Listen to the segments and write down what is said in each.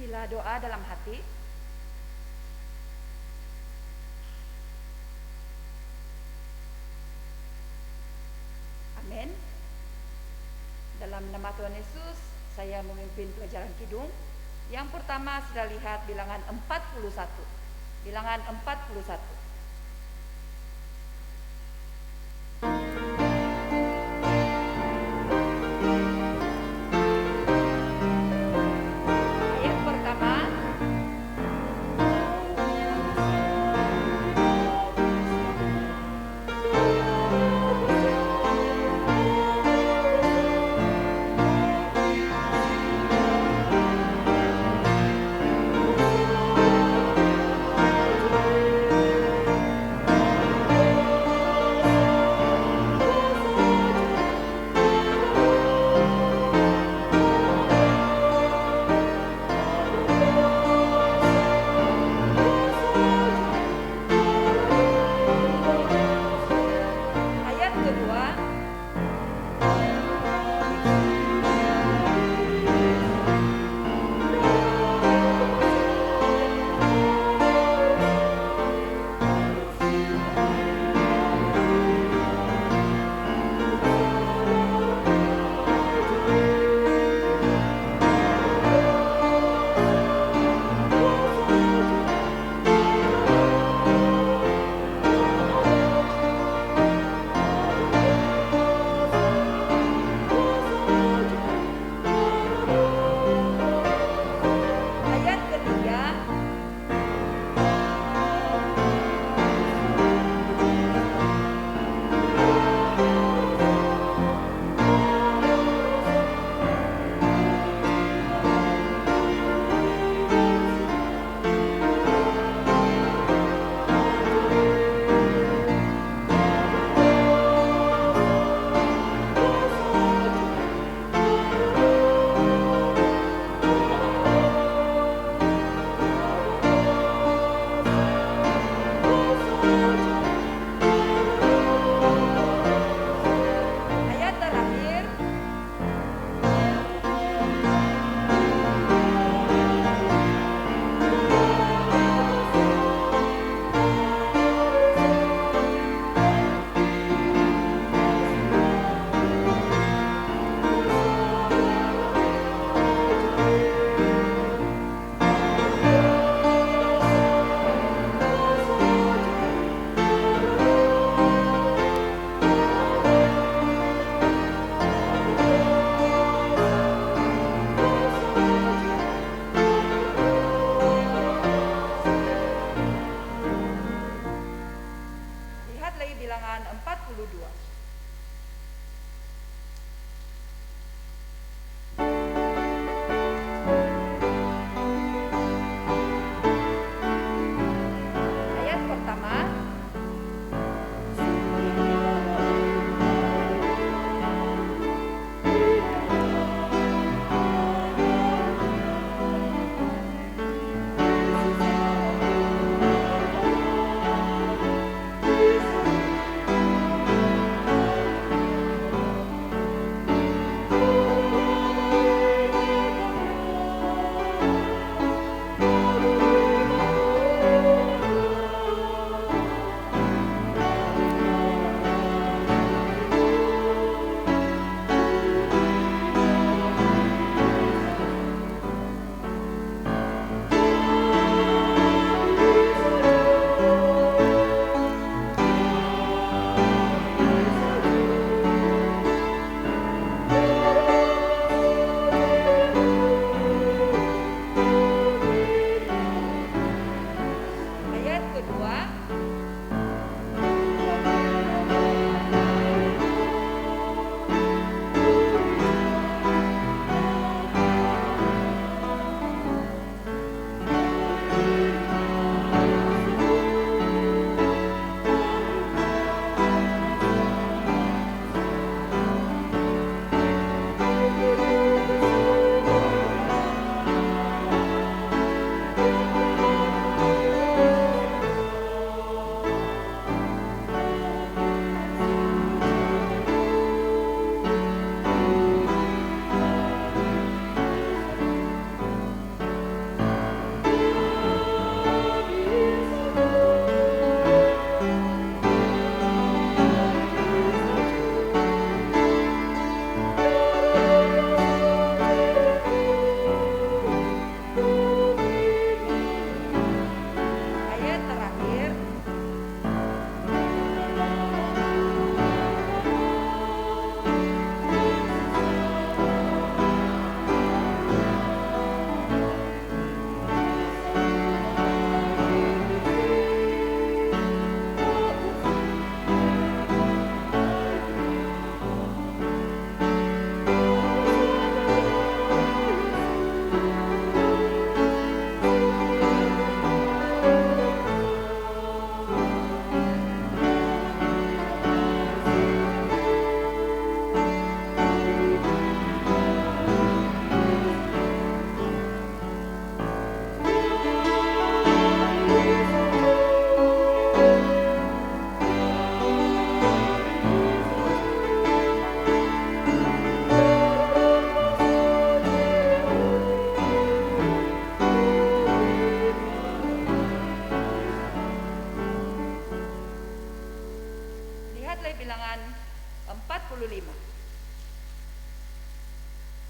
Sila doa dalam hati. Amin. Dalam nama Tuhan Yesus, saya memimpin pelajaran kidung. Yang pertama sudah lihat bilangan 41. Bilangan 41. Ayat pertama.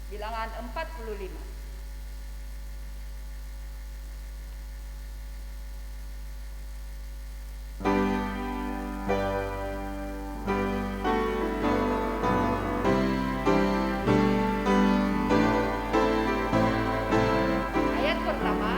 bilangan 45. Ayat pertama,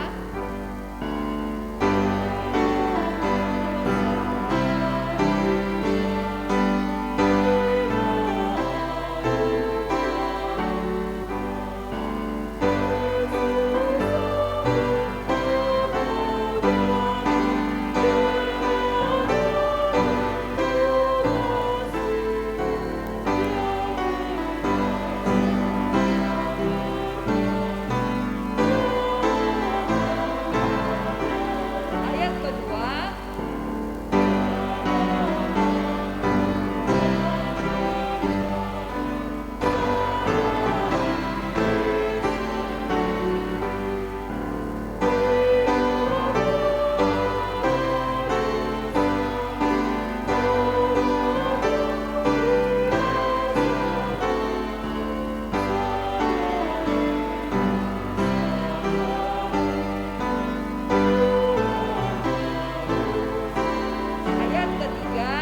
ayat kedua, ayat ketiga,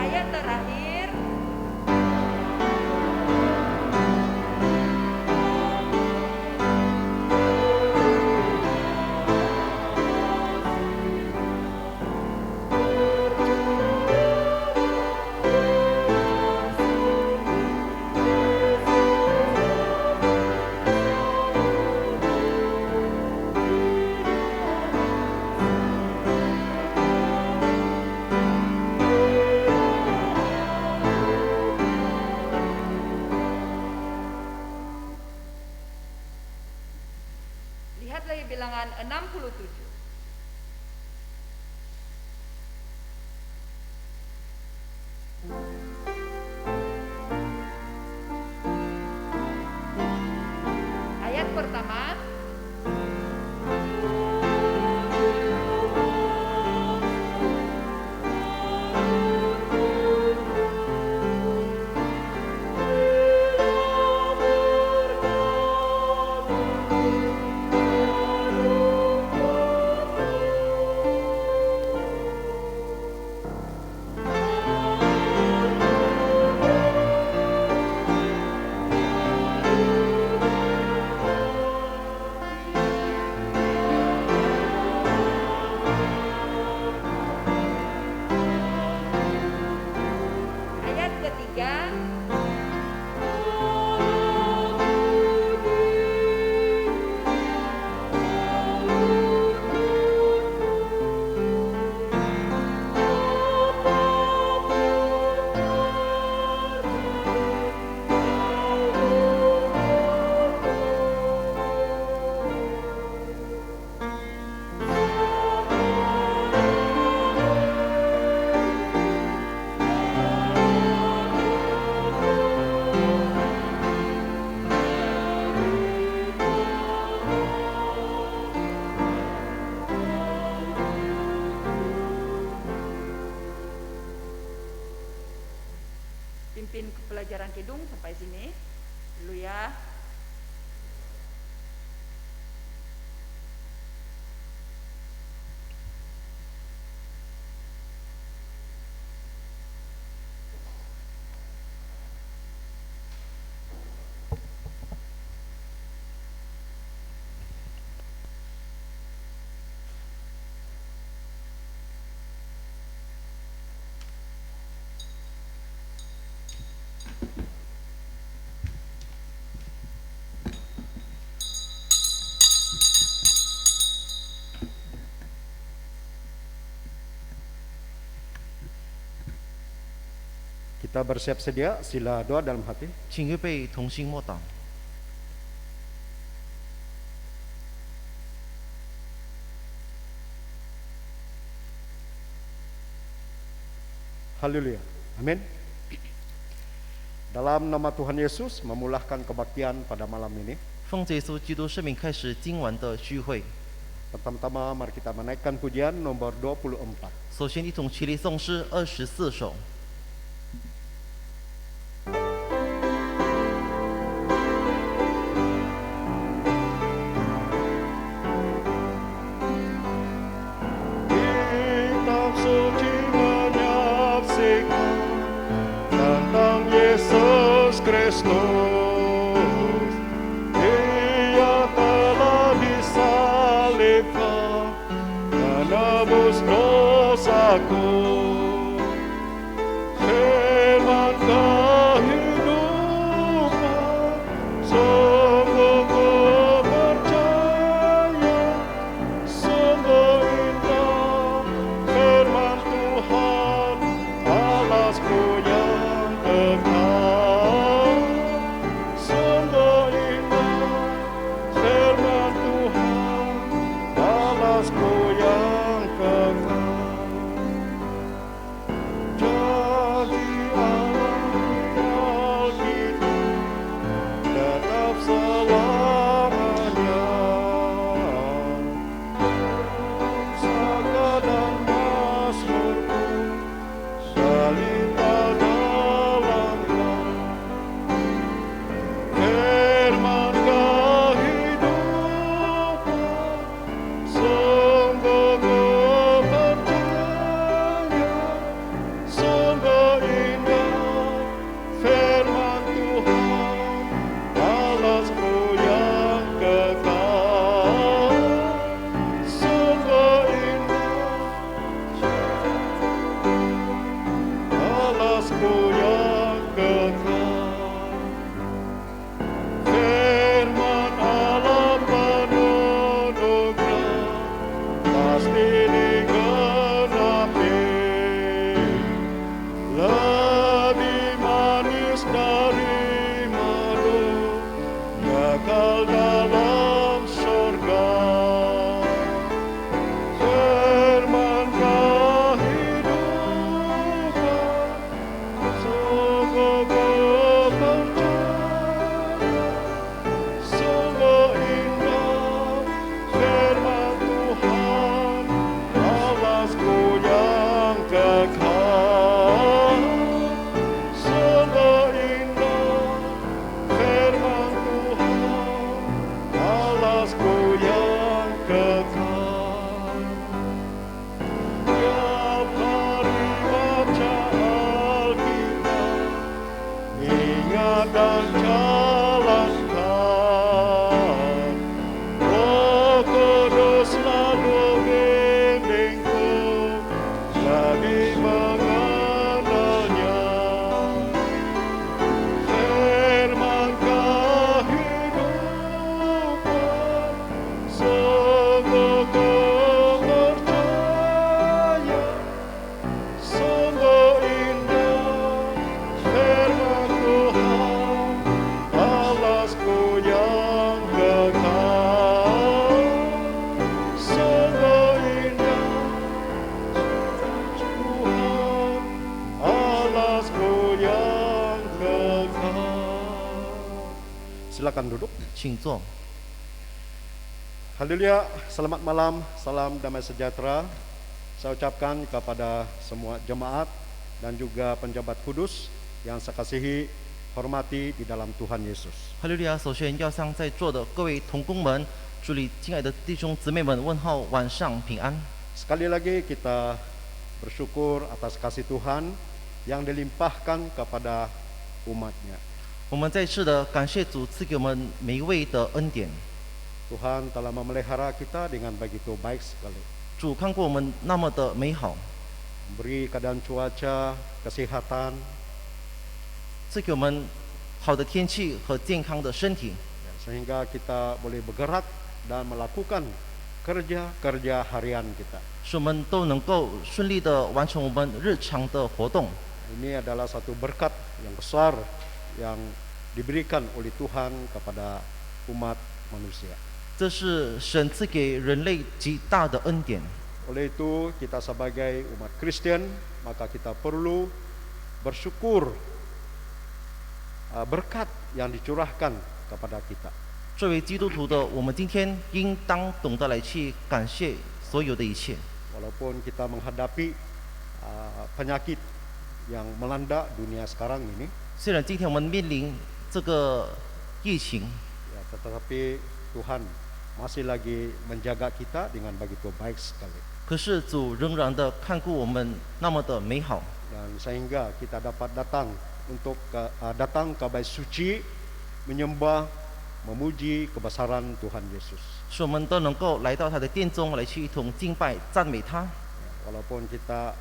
ayat terakhir, lihat lagi bilangan 67. Ayat pertama, ayat ketiga, pimpin pelajaran kidung sampai sini dulu ya. Kita bersiap sedia, sila doa dalam hati. 请预备同心默祷。 Haleluya. Amin. Dalam nama Tuhan Yesus memulahkan kebaktian pada malam ini. 奉耶稣基督圣名开始今晚的聚会。 Pertama-tama mari kita menaikkan pujian nomor 24. 首先，一同起立颂诗24首。 Kitab suci menyaksikan tentang Yesus Kristus. Dia telah disalibkan menebus dosaku. Firman kehidupan, sungguh ku percaya, sungguh indah firman Tuhan, alasku yang kekal. Sungguh indah firman Tuhan, alasku yang kekal. Janji Allah di Alkitab tetap selamanya. Saka dan Mazmurku salita dalamnya. Firman kehidupan, sungguh ku percaya, sungguh indah firman Tuhan, alasku yang kekal. Sungguh indah alasku yang kekal. Firman Allah penuh nugrah, pasti digenapi. Lebih manis dari madu, kekal dalam surga. Firman kehidupan, sungguh ku percaya, sungguh indah firman Tuhan, alasku yang kekal. Sungguh indah firman Tuhan, alasku yang kekal. Tiap hari baca Alkitab, ingat dan jalankan. Roh Kudus selalu bimbingku, lebih mengenalnya. Firman kehidupan, sungguh ku percaya, sungguh indah firman Tuhan, alasku yang kekal. Sungguh indah Tuhan, alasku yang kekal. Silakan duduk. 请坐。 Haleluya, selamat malam, salam damai sejahtera. Saya ucapkan kepada semua jemaat dan juga penjabat kudus yang saya kasihi, hormati di dalam Tuhan Yesus. 哈利路亚！首先要向在座的各位同工们，主里亲爱的弟兄姊妹们问候晚上平安。 Sekali lagi kita bersyukur atas kasih Tuhan yang dilimpahkan kepada umatnya. 我们再次的感谢主赐给我们每一位的恩典。 Tuhan telah memelihara kita dengan begitu baik sekali. 主看过我们那么的美好， Beri keadaan cuaca, kesehatan, 赐给我们好的天气和健康的身体， sehingga kita boleh bergerak dan melakukan kerja-kerja harian kita. 使我们都能够顺利的完成我们日常的活动。Ini adalah satu berkat yang besar yang diberikan oleh Tuhan kepada umat manusia. 这是神赐给人类极大的恩典。 Oleh itu kita sebagai umat Kristen maka kita perlu bersyukur berkat yang dicurahkan kepada kita. 作为基督徒的我们，今天应当懂得来去感谢所有的一切。 Walaupun kita menghadapi penyakit yang melanda dunia sekarang ini, 虽然今天我们面临这个疫情， ya, tetapi Tuhan masih lagi menjaga kita dengan begitu baik sekali. 可是主仍然的看顾我们那么的美好， Dan sehingga kita dapat datang datang ke bait suci, menyembah, memuji kebesaran Tuhan Yesus. 使我们都能够来到他的殿中来去一同敬拜赞美他。 Walaupun kita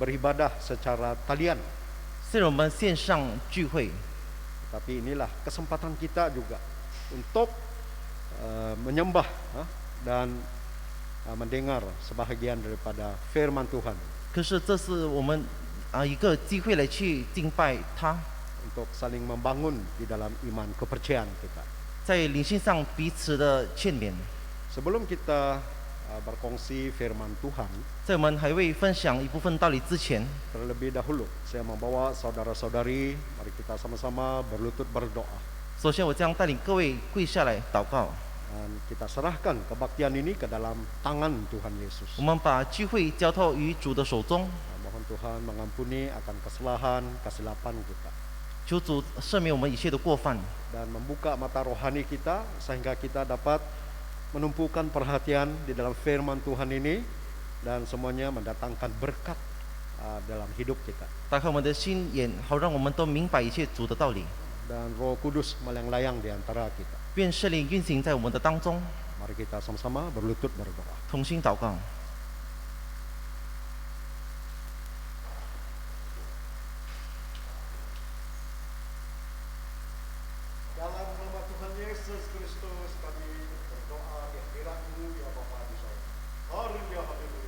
beribadah secara talian, 虽然我们线上聚会， tapi inilah kesempatan kita juga untuk menyembah dan mendengar sebahagian daripada firman Tuhan, 可是这是我们一个机会来去敬拜他， untuk saling membangun di dalam iman kepercayaan kita. 在灵性上彼此的劝勉。 Sebelum kita berkongsi firman Tuhan, 在我们还未分享一部分道理之前， terlebih dahulu saya membawa saudara-saudari, mari kita sama-sama berlutut berdoa. 首先我将带领各位跪下来祷告， Dan kita serahkan kebaktian ini ke dalam tangan Tuhan Yesus. 我们把聚会交托于主的手中， Mohon Tuhan mengampuni akan kesalahan, kesilapan kita, 求主赦免我们一切的过犯， dan membuka mata rohani kita sehingga kita dapat menumpukan perhatian di dalam firman Tuhan ini dan semuanya mendatangkan berkat dalam hidup kita. 打开我们的心眼，好让我们都明白一切主的道理。 Dan Roh Kudus melayang-layang di antara kita. 愿圣灵运行在我们的当中， Mari kita sama-sama berlutut berdoa. 同心祷告。 Dalam nama Tuhan Yesus Kristus kami berdoa di hadirat-Mu ya Bapa di sorga. Haleluya, haleluya.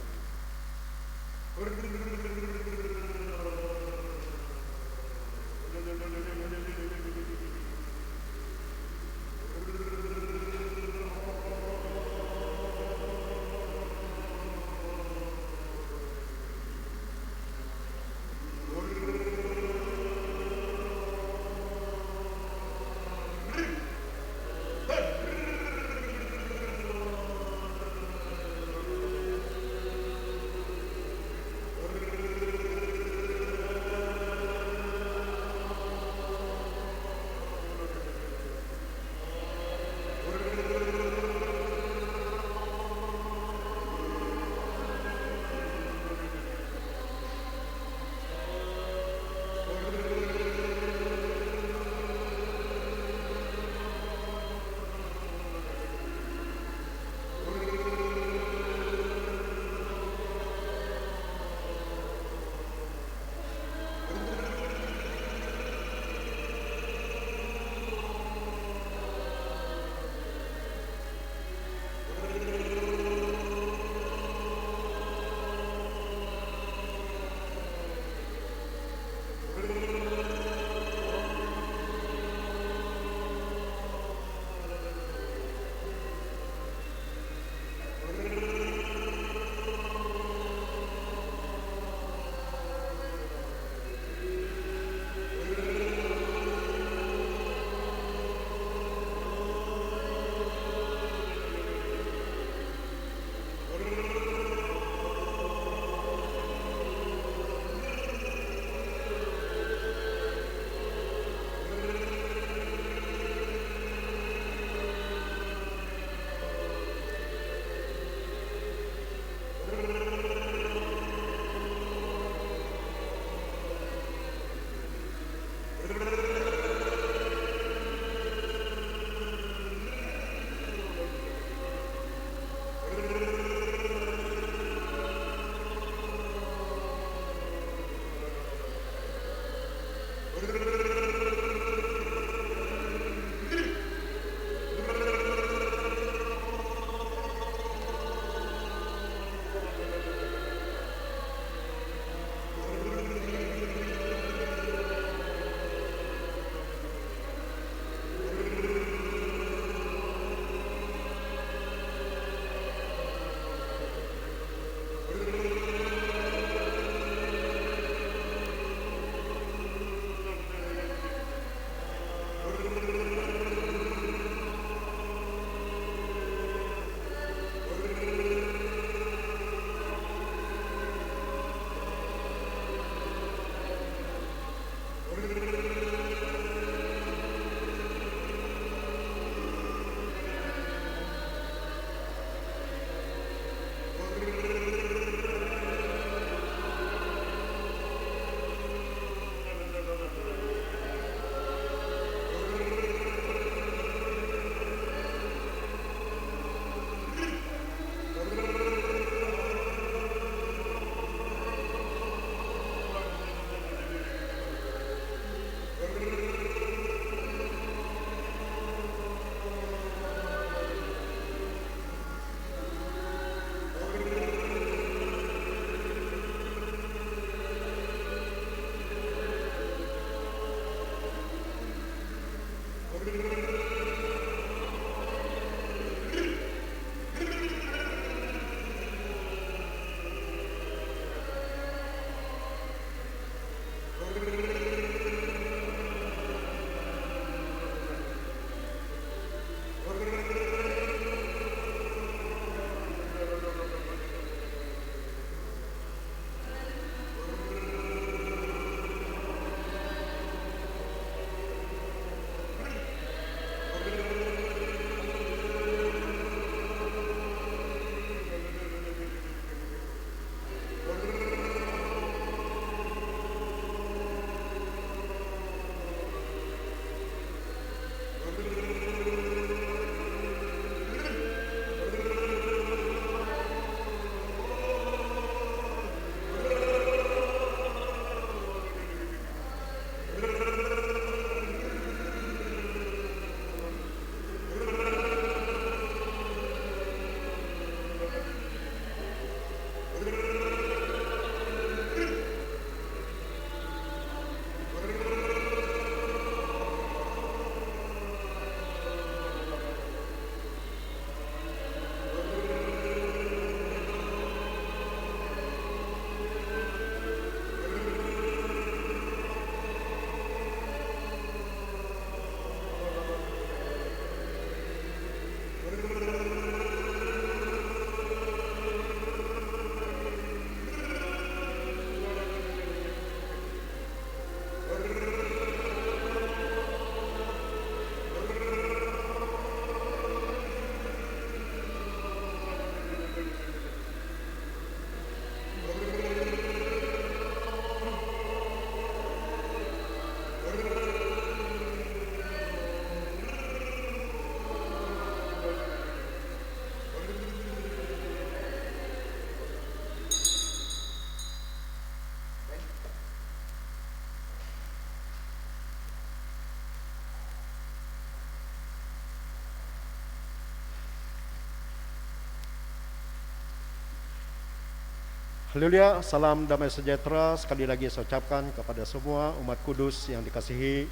Haleluya, salam damai sejahtera sekali lagi saya ucapkan kepada semua umat kudus yang dikasihi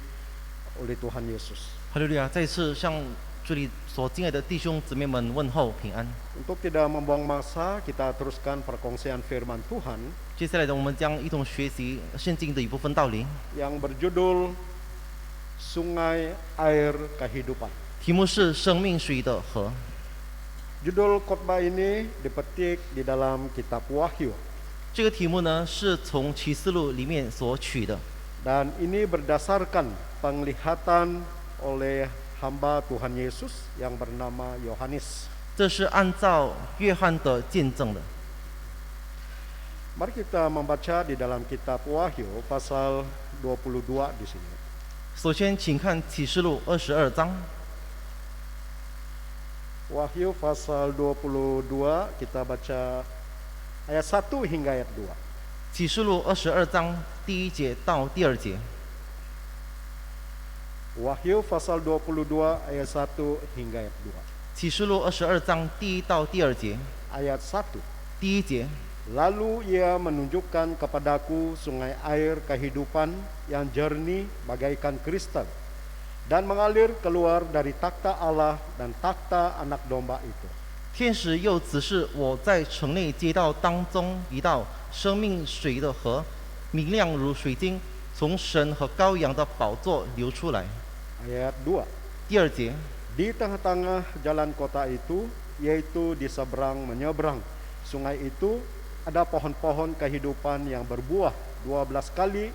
oleh Tuhan Yesus. 哈利路亚！再次向这里所敬爱的弟兄姊妹们问候平安。 Untuk tidak membuang masa, kita teruskan perkongsian firman Tuhan 接下来的，我们将一同学习圣经的一部分道理， yang berjudul Sungai Air Kehidupan. 题目是生命水的河。 Judul khotbah ini dipetik di dalam kitab Wahyu 这个题目呢，是从启示录里面所取的， dan ini berdasarkan penglihatan oleh hamba Tuhan Yesus yang bernama Yohanes. 这是按照约翰的见证的。 Mari kita membaca di dalam kitab Wahyu pasal 22 di sini. 首先，请看启示录22章， Wahyu pasal 22 kita baca ayat 1 hingga ayat 2. 启示录22章第1节到第2节。 Wahyu pasal 22 ayat 1 hingga ayat 2. 启示录22章第1到第2节。 Ayat 1. 第1节， Lalu ia menunjukkan kepadaku sungai air kehidupan yang jernih bagaikan kristal dan mengalir keluar dari takhta Allah dan takhta anak domba itu. 天使又指示我在城内街道当中一道生命水的河，明亮如水晶，从神和羔羊的宝座流出来。 Ayat 2. 第2节， Di tengah-tengah jalan kota itu, yaitu di seberang menyeberang sungai itu, ada pohon-pohon kehidupan yang berbuah 12 kali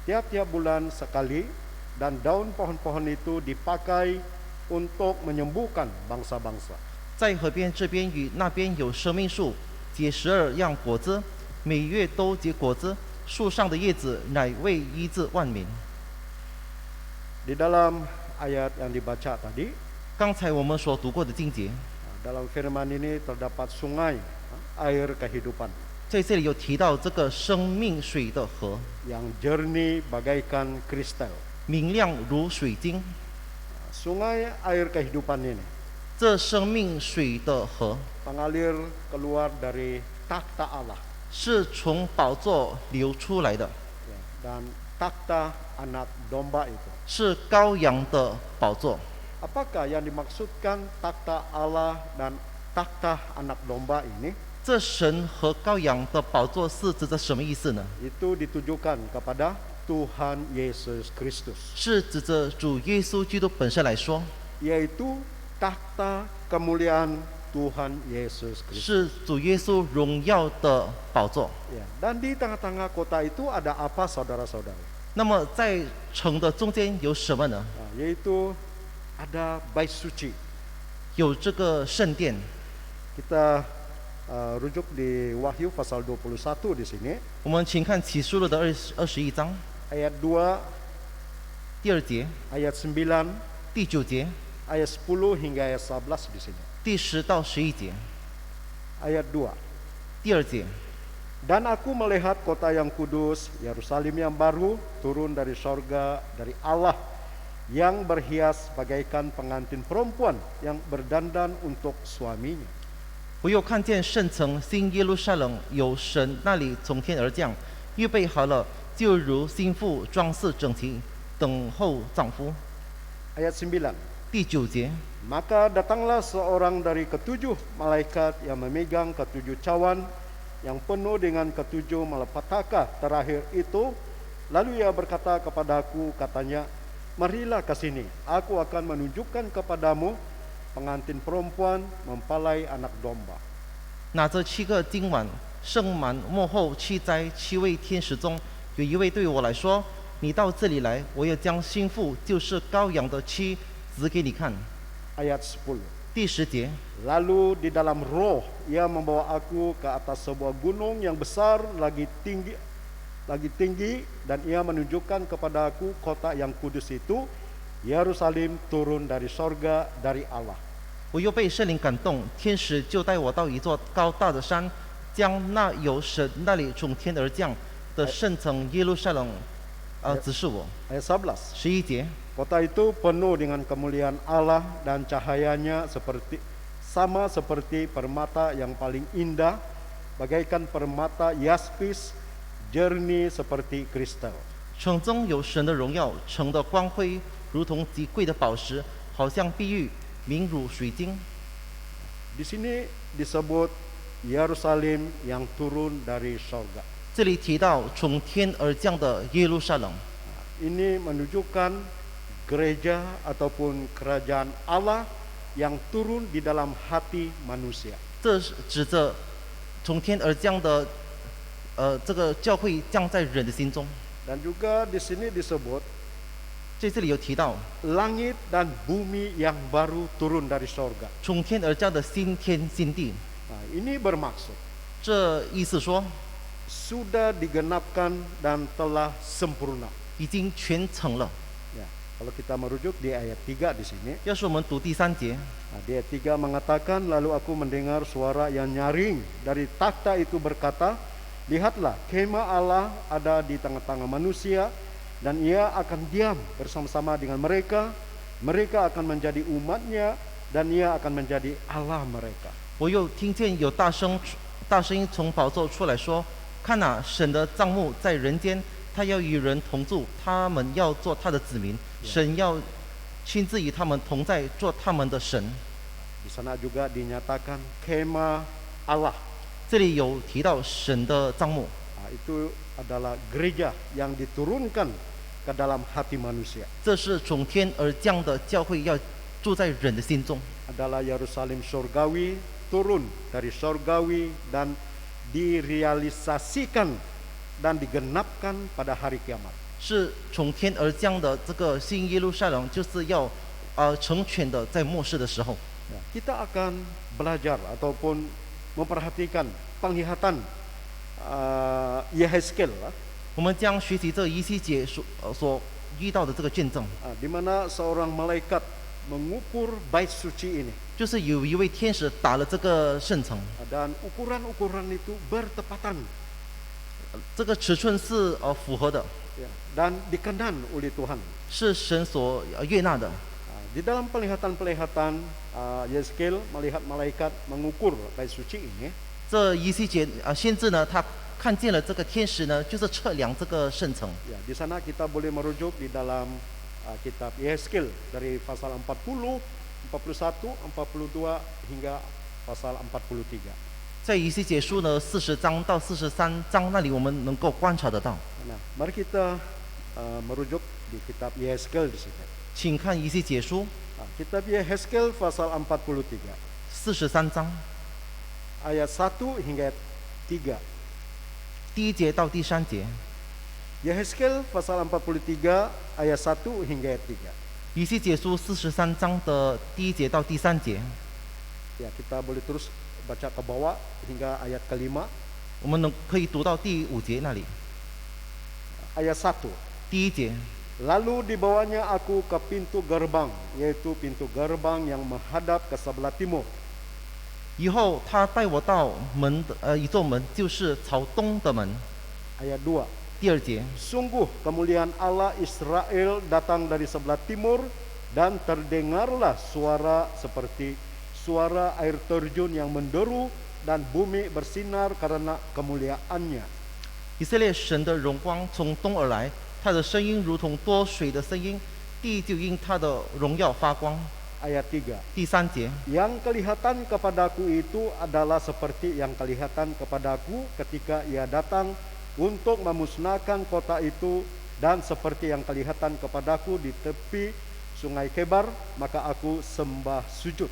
tiap-tiap bulan sekali, dan daun pohon-pohon itu dipakai untuk menyembuhkan bangsa-bangsa. 在河边这边与那边有生命树，结12样果子，每月都结果子，树上的叶子乃为医治万民。 Di dalam ayat yang dibaca tadi, 刚才我们所读过的经节， dalam firman ini terdapat sungai air kehidupan 在这里有提到这个生命水的河， yang jernih bagaikan kristal. 明亮如水晶。 Sungai air kehidupan ini 这生命水的河 mengalir keluar dari takhta Allah. 是从宝座流出来的， Dan takhta anak domba itu. 是羔羊的宝座。 Apakah yang dimaksudkan takhta Allah dan takhta anak domba ini? 这神和羔羊的宝座是指着什么意思呢？ Itu ditujukan kepada Tuhan Yesus Kristus, 是指着主耶稣基督本身来说， yaitu takhta kemuliaan Tuhan Yesus Kristus. 是主耶稣荣耀的宝座。 Ya, dan di tengah-tengah kota itu ada apa, saudara-saudara? 那么在城的中间有什么呢？ Yaitu ada bait suci. 有这个圣殿。 Kita rujuk di Wahyu pasal 21 di sini, 我们请看启示录的21章 ayat 2, 第2节、 ayat 9, 第9节、 ayat 10 hingga ayat 11 di sini. 第10到11节、 Ayat 2. 第2节。 Dan aku melihat kota yang kudus, Yerusalem yang baru, turun dari sorga, dari Allah, yang berhias bagaikan pengantin perempuan yang berdandan untuk suaminya. 我又看见圣城新耶路撒冷有神那里从天而降，预备好了，就如新妇装饰整齐，等候丈夫。 Ayat 9. 第9节， Maka datanglah seorang dari ketujuh malaikat yang memegang ketujuh cawan yang penuh dengan ketujuh malapetaka terakhir itu. Lalu ia berkata kepadaku, katanya, marilah ke sini, aku akan menunjukkan kepadamu pengantin perempuan mempalai anak domba. 拿着7个金碗，盛满幕后7灾7位天使中，有一位对我来说：“你到这里来，我要将新妇，就是羔羊的妻，指给你看。” Ayat 10. 第10节， Lalu di dalam roh ia membawa aku ke atas sebuah gunung yang besar lagi tinggi, dan ia menunjukkan kepada aku kota yang kudus itu, Yerusalem turun dari sorga, dari Allah. 我又被圣灵感动，天使就带我到一座高大的山，将那由神那里从天而降的圣城耶路撒冷，指示我。 Ayat 11. 11节， Kota itu penuh dengan kemuliaan Allah dan cahayanya sama seperti permata yang paling indah, bagaikan permata yaspis, jernih seperti kristal. 城中有神的荣耀，城的光辉如同极贵的宝石，好像碧玉，明如水晶。 Di sini disebut Yerusalem yang turun dari sorga. 这里提到从天而降的耶路撒冷， Ini menunjukkan gereja ataupun kerajaan Allah yang turun di dalam hati manusia. 这是指着从天而降的，这个教会降在人的心中。 Dan juga di sini disebut 在这里有提到 langit dan bumi yang baru turun dari sorga. 从天而降的新天新地。 Nah, ini bermaksud 这意思说 sudah digenapkan dan telah sempurna. 已经全成了。 Ya, kalau kita merujuk di ayat 3 di sini, 要是我们读第3节， di ayat 3 mengatakan, lalu aku mendengar suara yang nyaring dari takhta itu berkata, lihatlah, kemah Allah ada di tengah-tengah manusia, dan ia akan diam bersama-sama dengan mereka. Mereka akan menjadi umatnya, dan ia akan menjadi Allah mereka. 我又听见有大声音从宝座出来说：“看哪，神的帐幕在人间，他要与人同住，他们要做他的子民，神要亲自与他们同在，做他们的神。” Di sana juga dinyatakan kemah Allah. 这里有提到神的帐幕， Itu adalah gereja yang diturunkan ke dalam hati manusia. 这是从天而降的教会，要住在人的心中。 Adalah Yerusalem surgawi, turun dari surgawi dan direalisasikan dan digenapkan pada hari kiamat. 是从天而降的这个新耶路撒冷，就是要成全的，在末世的时候。 Ya, kita akan belajar ataupun memperhatikan penglihatan Yehezkel, 我们将学习这以西结所遇到的这个见证， di mana seorang malaikat mengukur bait suci ini, 就是有一位天使打了这个圣城， dan ukuran-ukuran itu bertepatan, 这个尺寸是符合的， ya, dan dikenan oleh Tuhan. 是神所悦纳的。 Di dalam penglihatan-penglihatan Yehezkel melihat malaikat mengukur bait suci ini, 这以西结先知呢，他看见了这个天使呢，就是测量这个圣城。 Ya, di sana kita boleh merujuk di dalam kitab Yehezkiel dari pasal 40, 41, 42 hingga pasal 43. 在以西结书呢40章到43章那里，我们能够观察得到。 Nah, mari kita merujuk di kitab Yehezkiel di sini. 请看以西结书 Kitab Yehezkiel pasal 43 43章 ayat 1 hingga 3. 第1节到第3节。 Yehezkiel pasal 43 ayat 1 hingga ayat 3. 以西结书43章的第1节到第3节， Ya, kita boleh terus baca ke bawah hingga ayat kelima. 我们可以读到第5节那里。 Ayat 1. 第1节， Lalu dibawanya aku ke pintu gerbang, yaitu pintu gerbang yang menghadap ke sebelah timur. 以后他带我到门的一座门，就是朝东的门。 Ayat 2. 第2节， Sungguh kemuliaan Allah Israel datang dari sebelah timur, dan terdengarlah suara seperti suara air terjun yang menderu, dan bumi bersinar karena kemuliaannya. 以色列神的荣光从东而来，他的声音如同多水的声音，地就因他的荣耀发光。 Ayat 3. 第3节， Yang kelihatan kepadaku itu adalah seperti yang kelihatan kepadaku ketika ia datang untuk memusnahkan kota itu, dan seperti yang kelihatan kepadaku di tepi sungai Kebar, maka aku sembah sujud.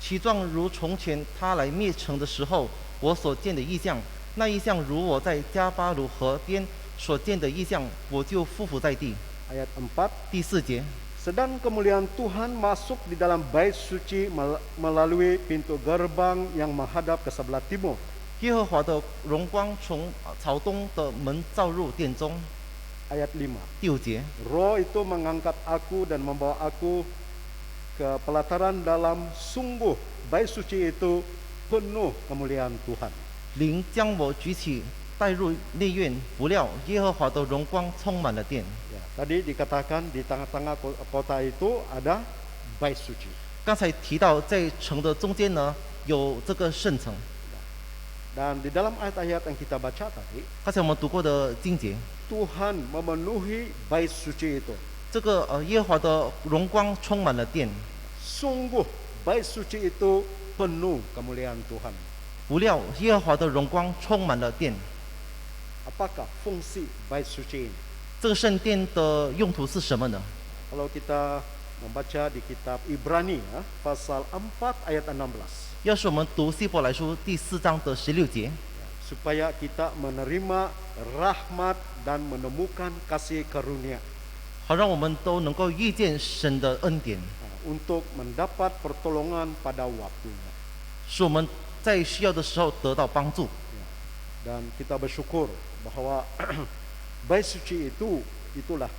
其状如从前他来灭城的时候我所见的异象，那异象如我在加巴鲁河边所见的异象，我就匍匐在地。 Ayat 4. 第4节， Sedang kemuliaan Tuhan masuk di dalam bait suci melalui pintu gerbang yang menghadap ke sebelah timur. 耶和华的荣光从朝东的门照入殿中。 Ayat 5. 第5节， Roh itu mengangkat aku dan membawa aku ke pelataran dalam, sungguh bait suci itu penuh kemuliaan Tuhan. 灵将我举起，带入内院，不料耶和华的荣光充满了殿。 Ya, tadi dikatakan di tengah-tengah kota itu ada bait suci. 刚才提到在城的中间呢有这个圣城， Dan di dalam ayat-ayat yang kita baca tadi, 刚才我们读过的经节， Tuhan memenuhi bait suci itu. 这个耶和华的荣光充满了殿。 Sungguh bait suci itu penuh kemuliaan Tuhan. 不料耶和华的荣光充满了殿。 Apakah fungsi bait suci ini? 这个圣殿的用途是什么呢？ Kalau kita membaca di kitab Ibrani ya, pasal 4 ayat 16. 要是我们读希伯来书第4章的16节， Supaya kita menerima rahmat dan menemukan kasih karunia, 好让我们都能够遇见神的恩典， untuk mendapat pertolongan pada waktunya. 使我们在需要的时候得到帮助。 Dan kita bersyukur bahwa bait suci itulah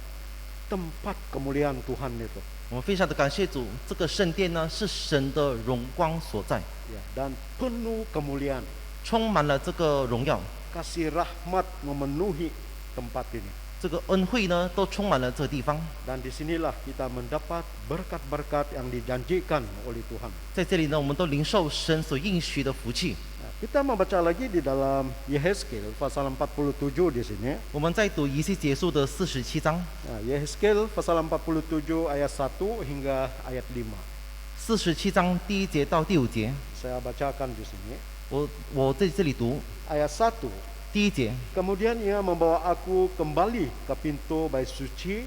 tempat kemuliaan Tuhan itu. 我们非常的感谢主，这个圣殿呢是神的荣光所在， Ya, dan penuh kemuliaan. 充满了这个荣耀， Kasih rahmat memenuhi tempat ini. 这个恩惠呢都充满了这个地方。 Dan disinilah kita mendapat berkat-berkat yang dijanjikan oleh Tuhan. 在这里呢，我们都领受神所应许的福气。 Nah, kita membaca lagi di dalam Yehezkiel pasal 47 di sini. 我们在读以西结书的47章， Nah, Yehezkiel pasal 47 ayat 1 hingga ayat 5. 47章第1节到第5节， Saya bacakan di sini. 我在这里读 Ayat 1. 第1节。 Kemudian ia membawa aku kembali ke pintu bait suci,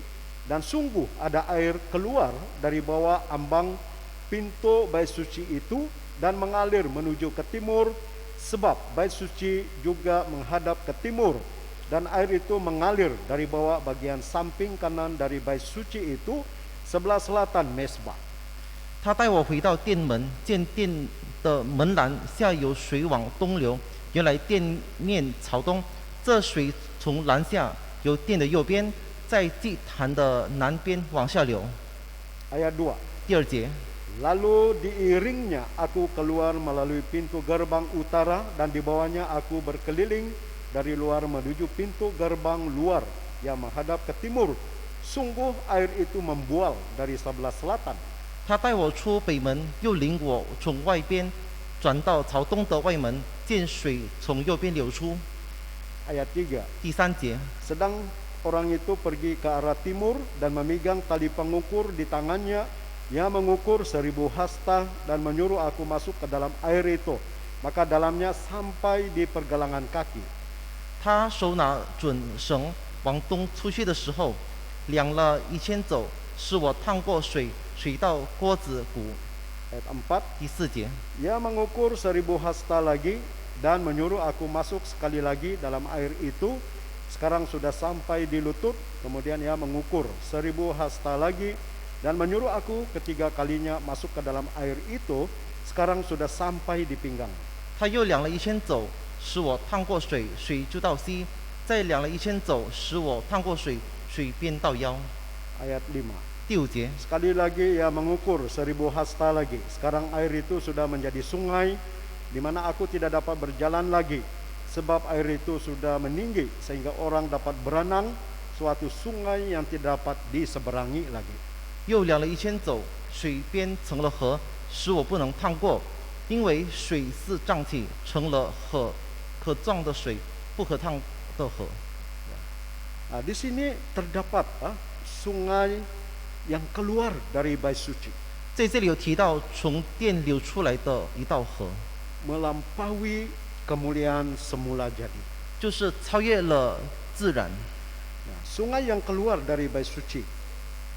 dan sungguh ada air keluar dari bawah ambang pintu bait suci itu dan mengalir menuju ke timur, sebab bait suci juga menghadap ke timur, dan air itu mengalir dari bawah bagian samping kanan dari bait suci itu sebelah selatan mesbah. 他带我回到殿门，见殿的门栏下有水往东流，原来殿面朝东，这水从栏下由殿的右边，在祭坛的南边往下流。 Ayat 2. 第2节， Lalu diiringnya aku keluar melalui pintu gerbang utara, dan di bawahnya aku berkeliling dari luar menuju pintu gerbang luar yang menghadap ke timur. Sungguh air itu membual dari sebelah selatan. 他带我出北门，又领我从外边转到朝东的外门，见水从右边流出。ayat 3. 第3节， Sedang orang itu pergi ke arah timur dan memegang tali pengukur di tangannya. Ia mengukur 1000 hasta dan menyuruh aku masuk ke dalam air itu. Maka dalamnya sampai di pergelangan kaki. 他手拿准绳往东出去的时候，量了1000肘，使我趟过水，水到锅子骨。 Ayat 4. 第4节， Ia mengukur 1000 hasta lagi dan menyuruh aku masuk sekali lagi dalam air itu. Sekarang sudah sampai di lutut. Kemudian ia mengukur 1000 hasta lagi dan menyuruh aku ketiga kalinya masuk ke dalam air itu. Sekarang sudah sampai di pinggang. 他又量了1000肘，使我趟过水，水就到膝；再量了1000肘，使我趟过水，水便到腰。 Ayat 5. 第5节， Sekali lagi ia mengukur 1000 hasta lagi. Sekarang air itu sudah menjadi sungai di mana aku tidak dapat berjalan lagi. Sebab air itu sudah meninggi sehingga orang dapat berenang, suatu sungai yang tidak dapat diseberangi lagi. 又量了1000肘，水边成了河，使我不能趟过，因为水似胀气，成了河可撞的水，不可趟的河。 Nah, di sini terdapat sungai yang keluar dari bait suci, 在这里有提到从殿流出来的一道河， melampaui kemuliaan semula jadi. 就是超越了自然， Nah, sungai yang keluar dari bait suci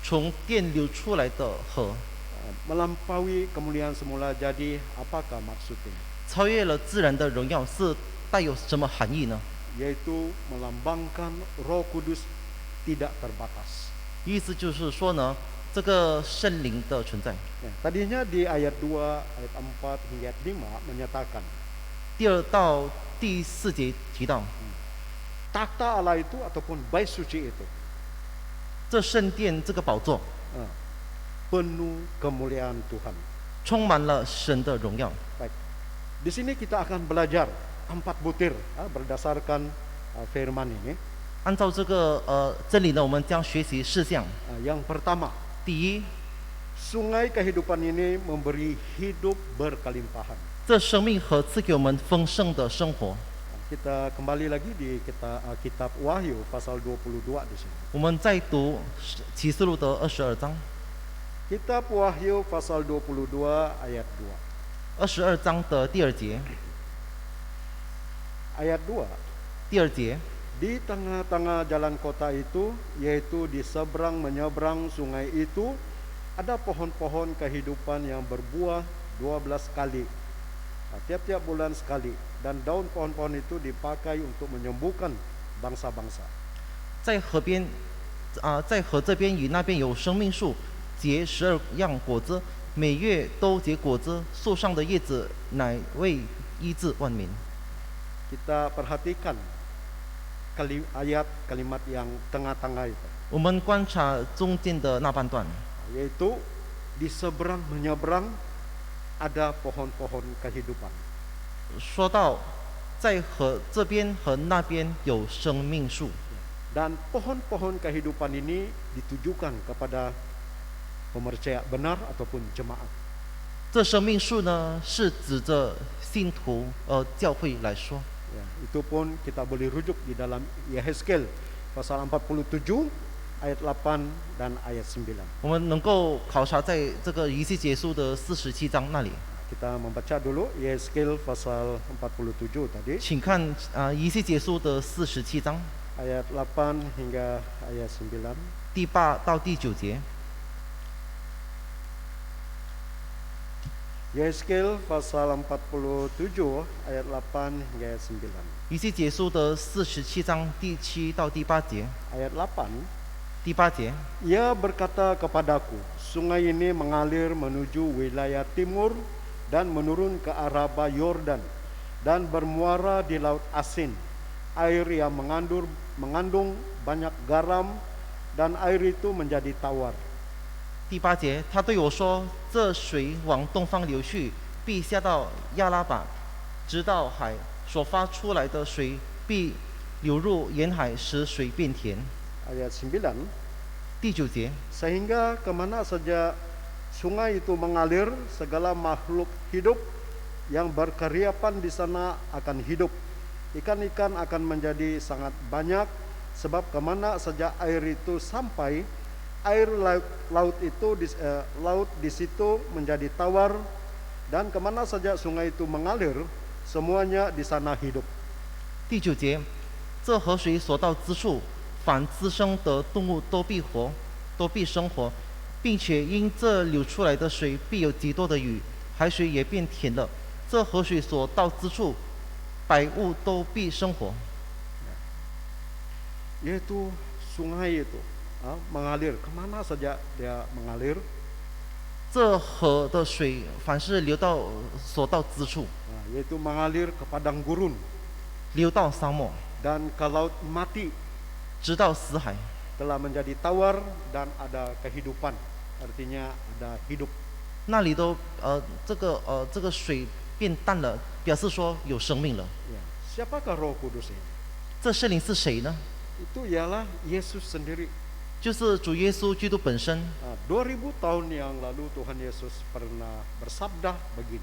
从殿流出来的河， melampaui kemuliaan semula jadi. Apakah maksudnya? 超越了自然的荣耀是带有什么含义呢？ Yaitu melambangkan Roh Kudus tidak terbatas. 意思就是说呢，这个圣灵的存在。 Ya, tadinya di ayat 2, ayat 4 hingga ayat 5 menyatakan 第2到第4节提到， takhta Allah itu ataupun bait suci itu 这圣殿这个宝座 penuh kemuliaan Tuhan. 充满了神的荣耀。 Baik. Di sini kita akan belajar 4 butir berdasarkan firman ini. 按照这个真理呢，我们将学习事项。 Yang pertama, 第一， sungai kehidupan ini memberi hidup berkelimpahan. 这生命河赐给我们丰盛的生活。 Kita kembali lagi di kitab Wahyu pasal 22 di sini. 我们再读启示录的22章， Kitab Wahyu pasal 22 ayat 2. 22章的第2节， Ayat 2. 第2节， Di tengah-tengah jalan kota itu, yaitu di seberang menyeberang sungai itu, ada pohon-pohon kehidupan yang berbuah 12 kali, tiap-tiap bulan sekali, dan daun pohon-pohon itu dipakai untuk menyembuhkan bangsa-bangsa. 在河边，在河这边与那边有生命树，结12样果子，每月都结果子，树上的叶子乃为医治万民。 Kita perhatikan ayat kalimat yang tengah-tengah itu, 我们观察中间的那半段， yaitu di seberang menyeberang ada pohon-pohon kehidupan. 说到在河这边和那边有生命树， Dan pohon-pohon kehidupan ini ditujukan kepada pemercaya benar ataupun jemaat. 这生命树呢是指着信徒教会来说。 Ya, itu pun kita boleh rujuk di dalam Yehezkel pasal 47 ayat 8 dan ayat 9. 我们能够考察在这个仪式结束的47章那里， Kita membaca dulu Yehezkel pasal 47 tadi, 请看仪式结束的47章 ayat 8 hingga ayat 9. 第8到第9节。 Yehezkel pasal 47 ayat 8 hingga ayat 9. 仪式结束的47章第7到第8节。 Ayat 8, 第8节， Ia berkata kepadaku, sungai ini mengalir menuju wilayah timur dan menurun ke Araba Yordan dan bermuara di Laut Asin, air yang mengandung banyak garam, dan air itu menjadi tawar. 第8节，他对我说：“这水往东方流去，必下到亚拉巴，直到海，所发出来的水必流入沿海，使水变甜。” Ayat 9, 第9节， sehingga kemana saja sungai itu mengalir, segala makhluk hidup yang berkeriapan di sana akan hidup. ikan-ikan akan menjadi sangat banyak, sebab kemana saja air itu sampai, air laut di situ menjadi tawar, dan kemana saja sungai itu mengalir, semuanya di sana hidup. 第9节，这河水所到之处，凡滋生的动物都必生活，并且因这流出来的水必有极多的鱼，海水也变甜了。这河水所到之处，百物都必生活。 Yaitu sungai itu mengalir, kemana saja dia mengalir. 这河的水，凡是流到所到之处， Yaitu mengalir ke padang gurun 流到沙漠， dan ke laut mati, 直到死海。 telah menjadi tawar dan ada kehidupan, artinya ada hidup. 那里都这个水变淡了，表示说有生命了。 Siapakah Roh Kudus ini? 这圣灵是谁呢？ Itu ialah Yesus sendiri. 就是主耶稣基督本身。 2000 tahun yang lalu Tuhan Yesus pernah bersabda begini.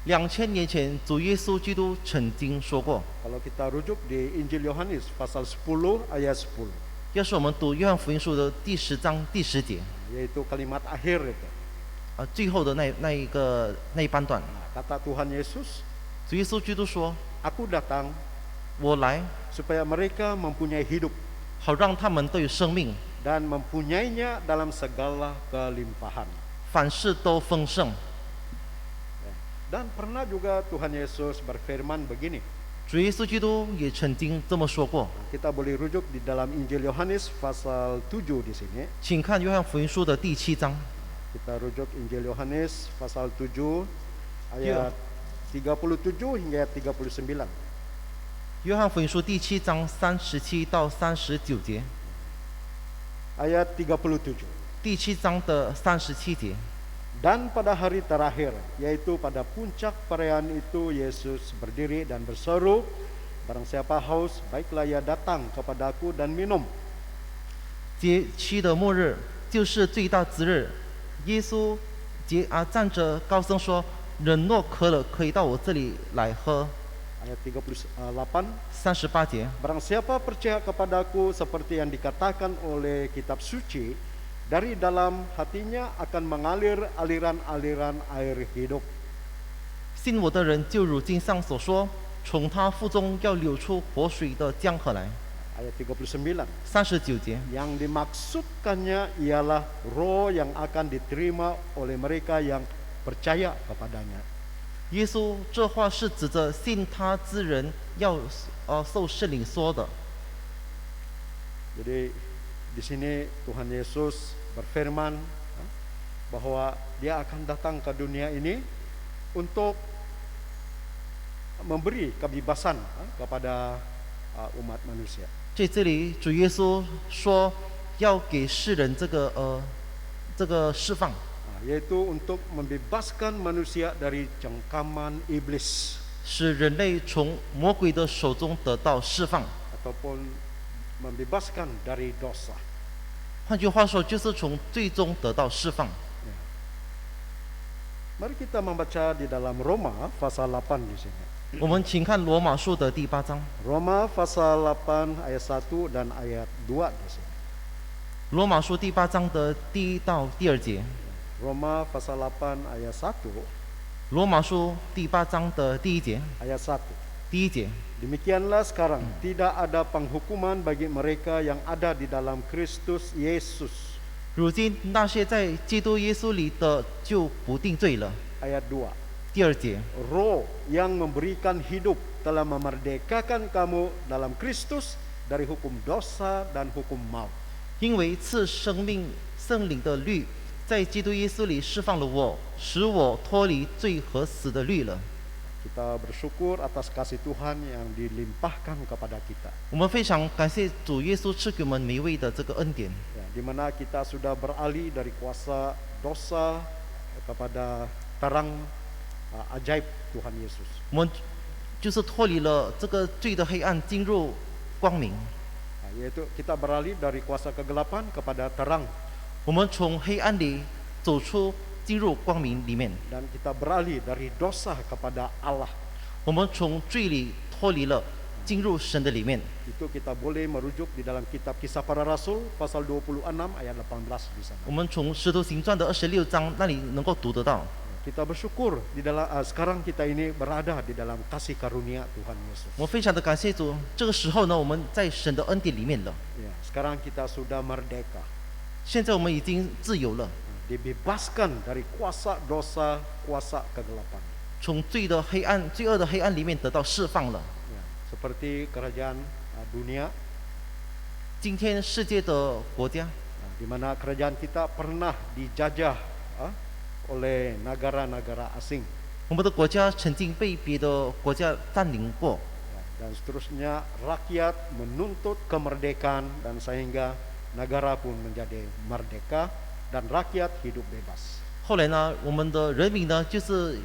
2000年前，主耶稣基督曾经说过。 Kalau kita rujuk di Injil Yohanes pasal 10 ayat 10, 要是我们读约翰福音书的第10章第10节， yaitu kalimat akhir itu. 最后的那一半段， Kata Tuhan Yesus, 主耶稣基督说 Aku datang：“ 我来， supaya mereka mempunyai hidup 好让他们都有生命， dan mempunyainya dalam segala kelimpahan.” 凡事都丰盛。” Dan pernah juga Tuhan Yesus berfirman begini. 主耶稣基督也曾经这么说过。 Kita boleh rujuk di dalam Injil Yohanes pasal 7 di sini. 请看约翰福音书的第7章。 Kita rujuk Injil Yohanes pasal 7 ayat 37 hingga 39. 约翰福音书第7章37到39节。 Ayat 37. 第7章的37节。 Dan pada hari terakhir, yaitu pada puncak perayaan itu, Yesus berdiri dan berseru, "Barang siapa haus, baiklah ia datang kepadaku dan minum." 节期的末日就是最大之日，耶稣站着高声说：“人若渴了，可以到我这里来喝。” Ayat 38. 38节。 Barang siapa percaya kepadaku seperti yang dikatakan oleh kitab suci, dari dalam hatinya akan mengalir aliran-aliran air hidup. 信我的人，就如经上所说，从他腹中要流出活水的江河来。 Ayat 39. 39节。 Yang dimaksudkannya ialah roh yang akan diterima oleh mereka yang percaya kepadanya. 耶稣这话是指着信他之人要受圣灵说的。 Jadi di sini Tuhan Yesus berfirman bahwa Dia akan datang ke dunia ini untuk memberi kebebasan kepada umat manusia. 在这里，主耶稣说要给世人这个释放， Yaitu untuk membebaskan manusia dari cengkaman iblis 使人类从魔鬼的手中得到释放。 ataupun membebaskan dari dosa. 换句话说，就是从最终得到释放。 Mari kita membaca di dalam Roma pasal 8 di sini. 我们请看罗马书的第8章。 Roma pasal 8 ayat 1 dan ayat 2 di sini. 罗马书第8章的第1到第2节。 Roma pasal 8 ayat 1, 罗马书第8章的第1节。 ayat 1. 第1节。 Demikianlah sekarang tidak ada penghukuman bagi mereka yang ada di dalam Kristus Yesus. 如今那些在基督耶稣里的就不定罪了。 Ayat 2. 第2节。 Roh yang memberikan hidup telah memerdekakan kamu dalam Kristus dari hukum dosa dan hukum maut. 因为赐生命圣灵的律，在基督耶稣里释放了我，使我脱离罪和死的律了。 Kita bersyukur atas kasih Tuhan yang dilimpahkan kepada kita. 我们非常感谢主耶稣赐给我们每一位的这个恩典， Di mana kita sudah beralih dari kuasa dosa kepada terang ajaib Tuhan Yesus. 我们就是脱离了这个罪的黑暗，进入光明。 Yaitu kita beralih dari kuasa kegelapan kepada terang. 我们从黑暗里走出，进入光明里面。 Dan kita beralih dari dosa kepada Allah. 我们从罪里脱离了，进入神的里面。 Itu kita boleh merujuk di dalam kitab Kisah Para Rasul pasal 26 ayat 18 di sana. 我们从《使徒行传》的26章那里能够读得到。 Kita bersyukur di dalam sekarang kita ini berada di dalam kasih karunia Tuhan Yesus. 我非常的感谢主，这个时候呢，我们在神的恩典里面了。 Ya, sekarang kita sudah merdeka, 现在我们已经自由了， dibebaskan dari kuasa dosa, kuasa kegelapan. 从罪的黑暗、罪恶的黑暗里面得到释放了。 Ya, seperti kerajaan dunia, 今天世界的国家， di mana kerajaan kita pernah dijajah oleh negara-negara asing. 我们的国家曾经被别的国家占领过， Dan seterusnya rakyat menuntut kemerdekaan dan sehingga negara pun menjadi merdeka dan rakyat hidup bebas. 后来呢，我们的人民呢就是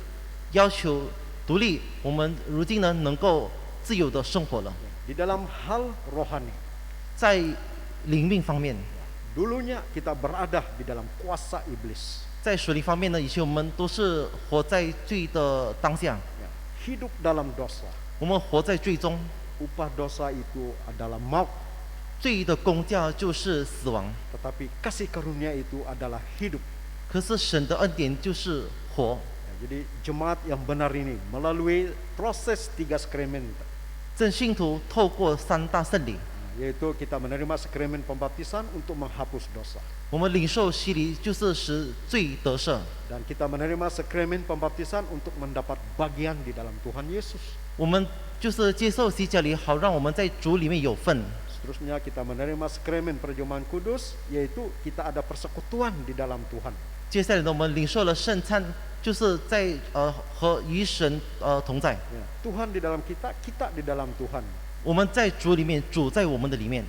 要求独立，我们如今呢能够自由的生活了。 Di dalam hal rohani, 在灵命方面， dulunya kita berada di dalam kuasa iblis. 在属灵方面呢，以前我们都是活在罪的当下， Ya, hidup dalam dosa. 我们活在罪中， Upah dosa itu adalah maut, 罪的工价就是死亡。 tetapi kasih karunia itu adalah hidup. 可是神的恩典就是活。 Ya, jadi jemaat yang benar ini melalui proses 3 sakramen, 正信徒透过三大圣礼， yaitu kita menerima sakramen pembaptisan untuk menghapus dosa. 我们领受洗礼就是使罪得赦， Dan kita menerima sakramen pembaptisan untuk mendapat bagian di dalam Tuhan Yesus. 我们就是接受洗脚礼，好让我们在主里面有份。 Seterusnya kita menerima sakramen perjamuan kudus, yaitu kita ada persekutuan di dalam Tuhan. 接下来呢，我们领受了圣餐，就是在和与神同在。 Ya, Tuhan di dalam kita, kita di dalam Tuhan. 我们在主里面，主在我们的里面。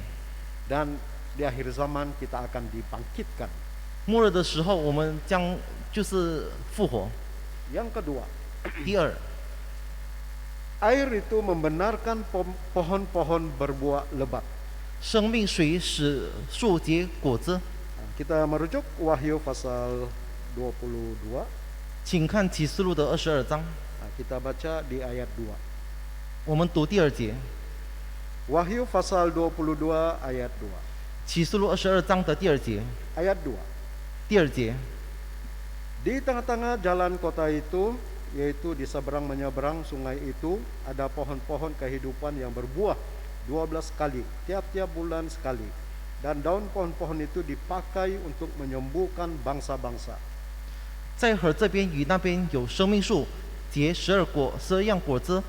Dan di akhir zaman kita akan dibangkitkan. 末日的时候，我们将就是复活。 Yang kedua, 第二， air itu membenarkan pohon-pohon berbuah lebat. 生命水使树结果子。 Nah, kita merujuk Wahyu pasal 22. 请看启示录的22章， Nah, kita baca di ayat 2. 我们读第2节。 Wahyu pasal 22 ayat 2. 启示录22章的第2节， Ayat 2. 第2节， Di tengah-tengah jalan kota itu, yaitu di seberang menyeberang sungai itu, ada pohon-pohon kehidupan yang berbuah 12 kali, tiap-tiap bulan sekali. Dan daun pohon-pohon itu dipakai untuk menyembuhkan bangsa-bangsa. 在河这边与那边有生命树，结12样果子，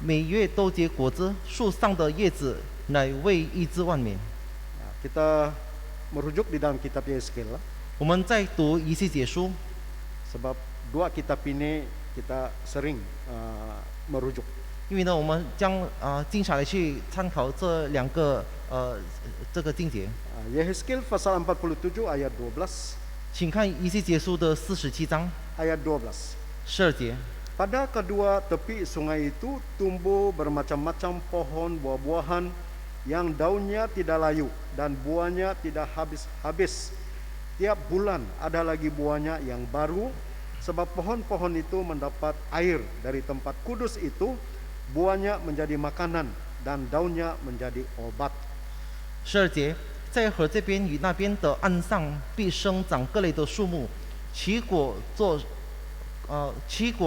每月都结果子，树上的叶子乃为医治万民。 Nah, kita merujuk di dalam kitab Yeskel, 我们在读以西结书， sebab dua kitab ini kita sering merujuk. 因为呢，我们将经常的去参考这2个这个经节。 Yeskel pasal 47 ayat 12, 请看以西结书的47章 ayat 12. 12节。 Pada kedua tepi sungai itu tumbuh bermacam-macam pohon buah-buahan yang daunnya tidak layu dan buahnya tidak habis-habis. Tiap bulan ada lagi buahnya yang baru, sebab pohon-pohon itu mendapat air dari tempat kudus itu, buahnya menjadi makanan dan daunnya menjadi obat. 12节，在河这边与那边的岸上必生长各类的树木，其果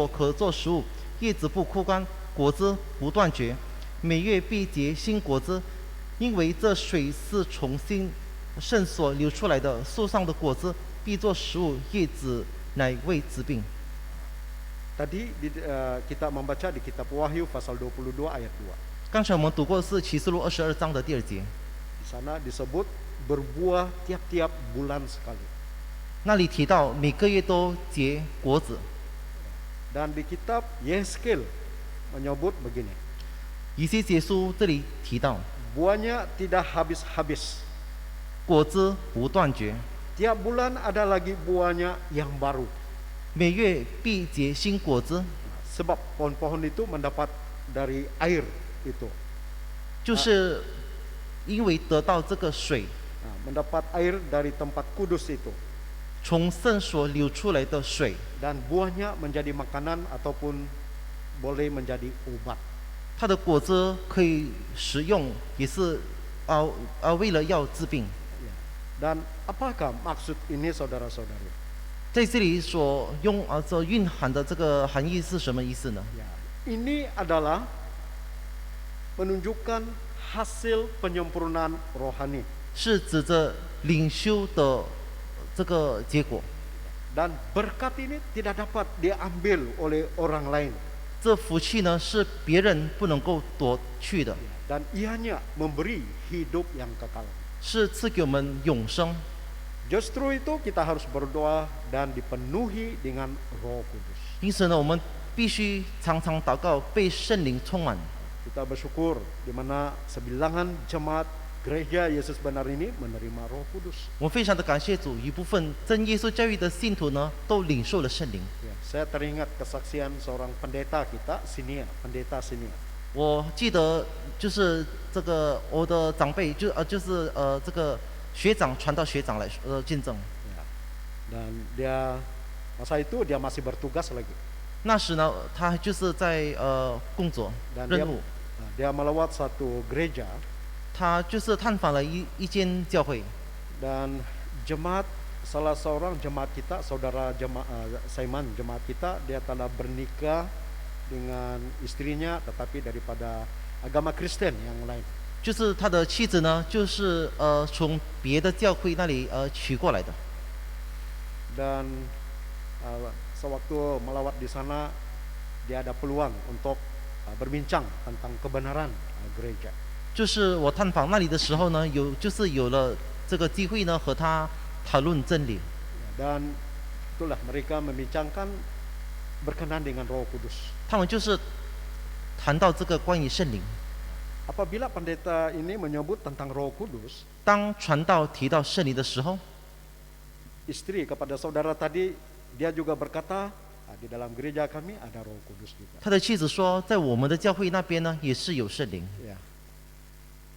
可做食物，叶子不枯干，果子不断绝，每月必结新果子，因为这水是从圣所流出来的，树上的果子必做食物，叶子乃为治病。 Tadi kita membaca di kitab Wahyu pasal 22 ayat 2. 刚才我们读过是启示录22章的第2节， Di sana disebut berbuah tiap-tiap bulan sekali. 那里提到每个月都结果子。 Dan di kitab Yeskel menyebut begini, 以西结书这里提到， buahnya tidak habis-habis. 果子不断绝， Tiap bulan ada lagi buahnya yang baru. 每月必结新果子， Sebab pohon-pohon itu mendapat dari air itu. 就是因为得到这个水， Mendapat air dari tempat kudus itu. 从圣所流出来的水， Dan buahnya menjadi makanan ataupun boleh menjadi obat. 它的果子可以食用，也是为了要治病。 Ya. Dan apakah maksud ini saudara-saudari? 在这里所所蕴含的这个含义是什么意思呢？ Ya. Ini adalah menunjukkan hasil penyempurnaan rohani. 是指着领修的这个结果。 Dan berkat ini tidak dapat diambil oleh orang lain. 这福气呢是别人不能够夺去的， Dan ianya memberi hidup yang kekal. 是赐给我们永生。 Justru itu kita harus berdoa dan dipenuhi dengan Roh Kudus. 因此呢，我们必须常常祷告，被圣灵充满。 Kita bersyukur di mana sebilangan jemaat gereja Yesus Benar ini menerima Roh Kudus. 我非常的感谢主，一部分真耶稣教育的信徒呢，都领受了圣灵。 Ya, saya teringat kesaksian seorang pendeta kita, pendeta Sinia. 我记得就是这个我的长辈就是这个学长传到学长来见证。 Ya. Dan dia masa itu dia masih bertugas lagi. 那时呢，他就是在工作 Dan 任务， dia melewat satu gereja 他就是探访了一间教会。 dan jemaat salah seorang jemaat kita, saudara Saiman jemaat kita, dia telah bernikah dengan istrinya tetapi daripada agama Kristen yang lain. 就是他的妻子呢，就是从别的教会那里娶过来的。 Dan sewaktu melawat di sana dia ada peluang untuk berbincang tentang kebenaran gereja. 就是我探访那里的时候呢，有了这个机会呢，和他讨论真理。 Dan itulah mereka membincangkan berkenan dengan Roh Kudus. 他们就是谈到这个关于圣灵。 Apabila pendeta ini menyebut tentang Roh Kudus, 当传道提到圣灵的时候， istri kepada saudara tadi dia juga berkata, di dalam gereja kami ada Roh Kudus juga. 他的妻子说，在我们的教会那边呢，也是有圣灵。 Ya.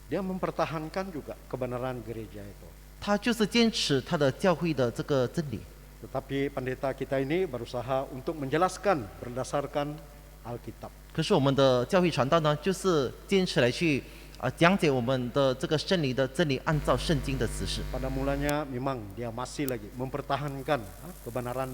Dia mempertahankan juga kebenaran gereja itu. 他就是坚持他的教会的这个真理。 Tetapi pendeta kita ini berusaha untuk menjelaskan berdasarkan Alkitab. 可是我们的教会传道呢，就是坚持来去讲解我们的这个圣灵的真理，按照圣经的指示。 Pada mulanya memang dia masih lagi mempertahankan kebenaran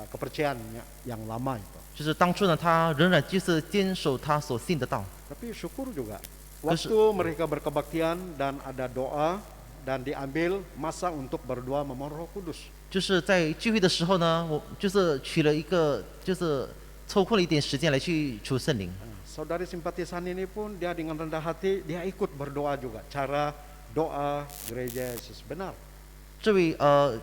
kepercayaannya yang lama itu. 就是当初呢，他仍然就是坚守他所信的道。 Tapi syukur juga Terus- waktu mereka berkebaktian dan ada doa dan diambil masa untuk berdoa memohon Roh Kudus. 就是在聚会的时候呢，我就是取了一个，就是抽空了一点时间来去求圣灵。 Saudari simpatisan ini pun dia dengan rendah hati dia ikut berdoa juga cara doa gereja Yesus Benar. 这位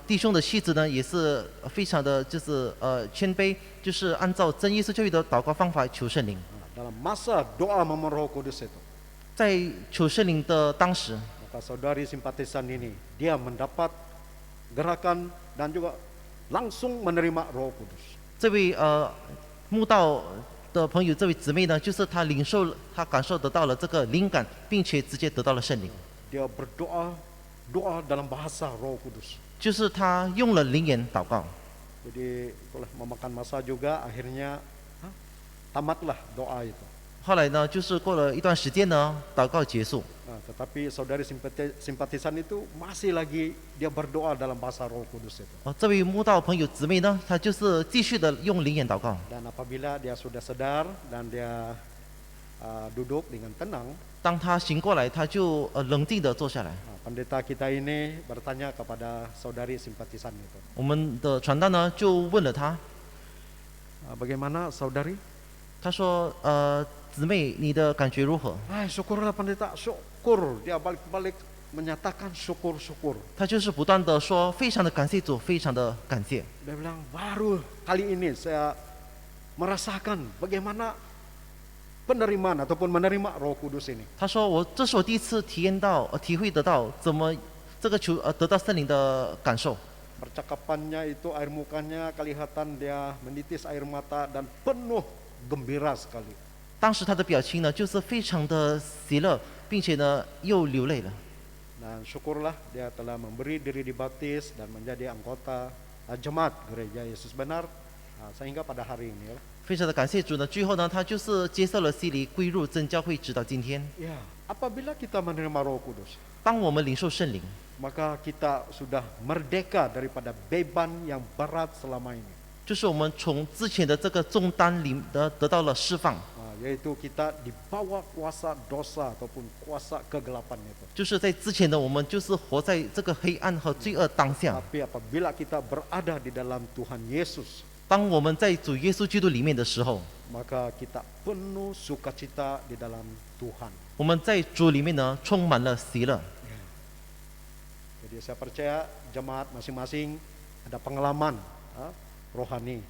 弟兄的妻子呢，也是非常的就是谦卑，就是按照真耶稣教育的祷告方法求圣灵。 Dalam masa doa memohon Roh Kudus itu, 在求圣灵的当时， maka saudari simpatisan ini dia mendapat gerakan dan juga langsung menerima Roh Kudus. 这位慕道的朋友，这位姊妹呢，就是她她感受得到了这个灵感，并且直接得到了圣灵， Dia berdoa doa dalam bahasa Roh Kudus. 就是她用了灵言祷告。 Jadi itulah memakan masa juga akhirnya tamatlah doa itu. 后来呢，就是过了一段时间呢，祷告结束， Tetapi saudari simpatisan itu masih lagi dia berdoa dalam bahasa Roh Kudus itu. 这位慕道朋友姊妹呢，她就是继续的用灵言祷告。 Dan apabila dia sudah sadar dan dia duduk dengan tenang, 当她醒过来，她就冷静的坐下来。 pendeta kita ini bertanya kepada saudari simpatisan itu, 我们的传道呢就问了她， bagaimana saudari? 她说姊妹，你的感觉如何？ Syukurlah pendeta, syukur. Dia balik-balik menyatakan syukur-syukur. 她就是不断的说，非常的感谢主，非常的感谢。 Dia bilang baru kali ini saya merasakan bagaimana penerimaan ataupun menerima Roh Kudus ini. 她说这是我第一次体会得到怎么这个得到圣灵的感受。 Percakapannya itu air mukanya kelihatan dia menitis air mata dan penuh gembira sekali. 当时她的表情呢，就是非常的喜乐，并且呢又流泪了。 Dan syukurlah dia telah memberi diri dibaptis dan menjadi anggota jemaat gereja Yesus Benar sehingga pada hari ini ya. 非常的感谢主呢，最后呢，他就是接受了洗礼，归入真教会，直到今天。 Ya, apabila kita menerima Roh Kudus, 当我们领受圣灵， maka kita sudah merdeka daripada beban yang berat selama ini. 就是我们从之前的这个重担里得到了释放， Yaitu kita di bawah kuasa dosa ataupun kuasa kegelapan itu. 就是在之前的我们就是活在这个黑暗和罪恶当下。 Tapi apabila kita berada di dalam Tuhan Yesus, 当我们在主耶稣基督里面的时候， maka kita penuh sukacita di dalam Tuhan. 我们在主里面呢充满了喜乐。 Jadi saya percaya jemaat masing-masing ada pengalaman rohani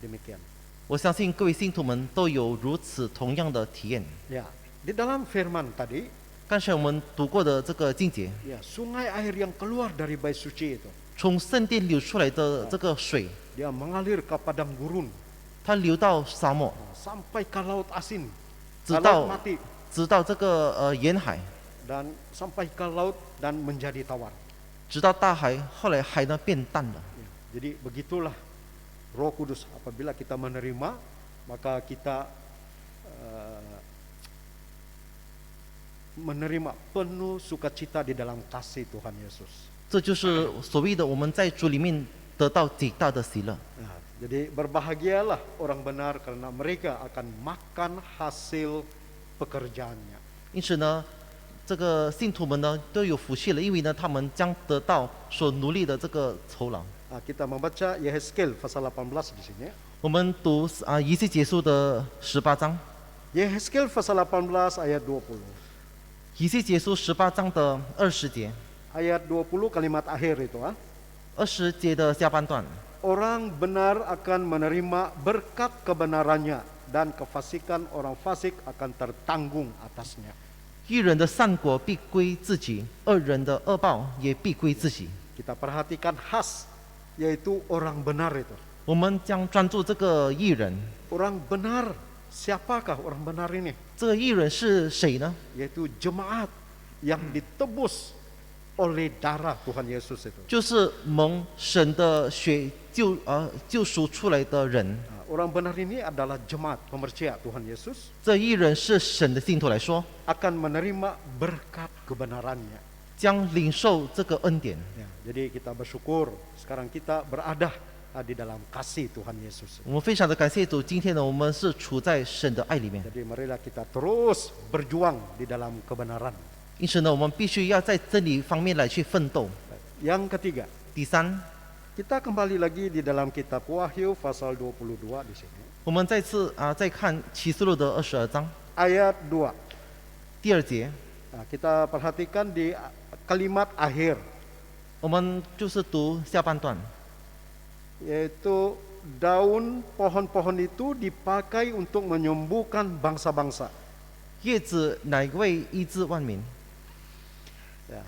demikian. 我相信各位信徒们都有如此同样的体验。 Ya, di dalam firman tadi, 刚才我们读过的这个经节， ya sungai air yang keluar dari bait suci itu, 从圣殿流出来的这个水， dia mengalir ke padang gurun 它流到沙漠， sampai ke laut asin, 直 laut 到 mati 直到这个沿海， dan sampai ke laut dan menjadi tawar. 直到大海，后来海呢变淡了。 Ya, jadi begitulah Roh Kudus apabila kita menerima, maka kita menerima penuh sukacita di dalam kasih Tuhan Yesus. 这就是所谓的我们在主里面得到极大的喜乐。 Nah, jadi berbahagialah orang benar karena mereka akan makan hasil pekerjaannya. 因此呢，这个信徒们呢都有福气了，因为呢他们将得到所努力的这个酬劳。 Kita membaca Yehezkel pasal 18 di sini. 我们读以西结书的18章， Yehezkel pasal 18 ayat 20. 以西结书18章的20节， Ayat 20 kalimat akhir itu. 20节的下半段。 Orang benar akan menerima berkat kebenarannya dan kefasikan orang fasik akan tertanggung atasnya. 义人的善果必归自己，恶人的恶报也必归自己。 Kita perhatikan khas, yaitu orang benar itu. 我们将专注这个义人， Orang benar, siapakah orang benar ini? 这个义人是谁呢？ Yaitu jemaat yang ditebus oleh darah Tuhan Yesus itu. 就是蒙神的血救赎出来的人。 Orang benar ini adalah jemaat pemercaya Tuhan Yesus 这义人是神的信徒来说， akan menerima berkat kebenarannya. 将领受这个恩典。 Ya, jadi kita bersyukur sekarang kita berada di dalam kasih Tuhan Yesus. 我们非常的感谢主，今天呢，我们是处在神的爱里面， Jadi marilah kita terus berjuang di dalam kebenaran. 因此呢，我们必须要在真理方面来去奋斗。 Yang ketiga, 第三， kita kembali lagi di dalam kitab Wahyu pasal 22 di sini. 我们再次再看启示录的22章 Ayat 2. 第2节， Kita perhatikan di kalimat akhir, 我们就是读下半段， yaitu daun pohon-pohon itu dipakai untuk menyembuhkan bangsa-bangsa. 叶子乃为医治万民。 Ya.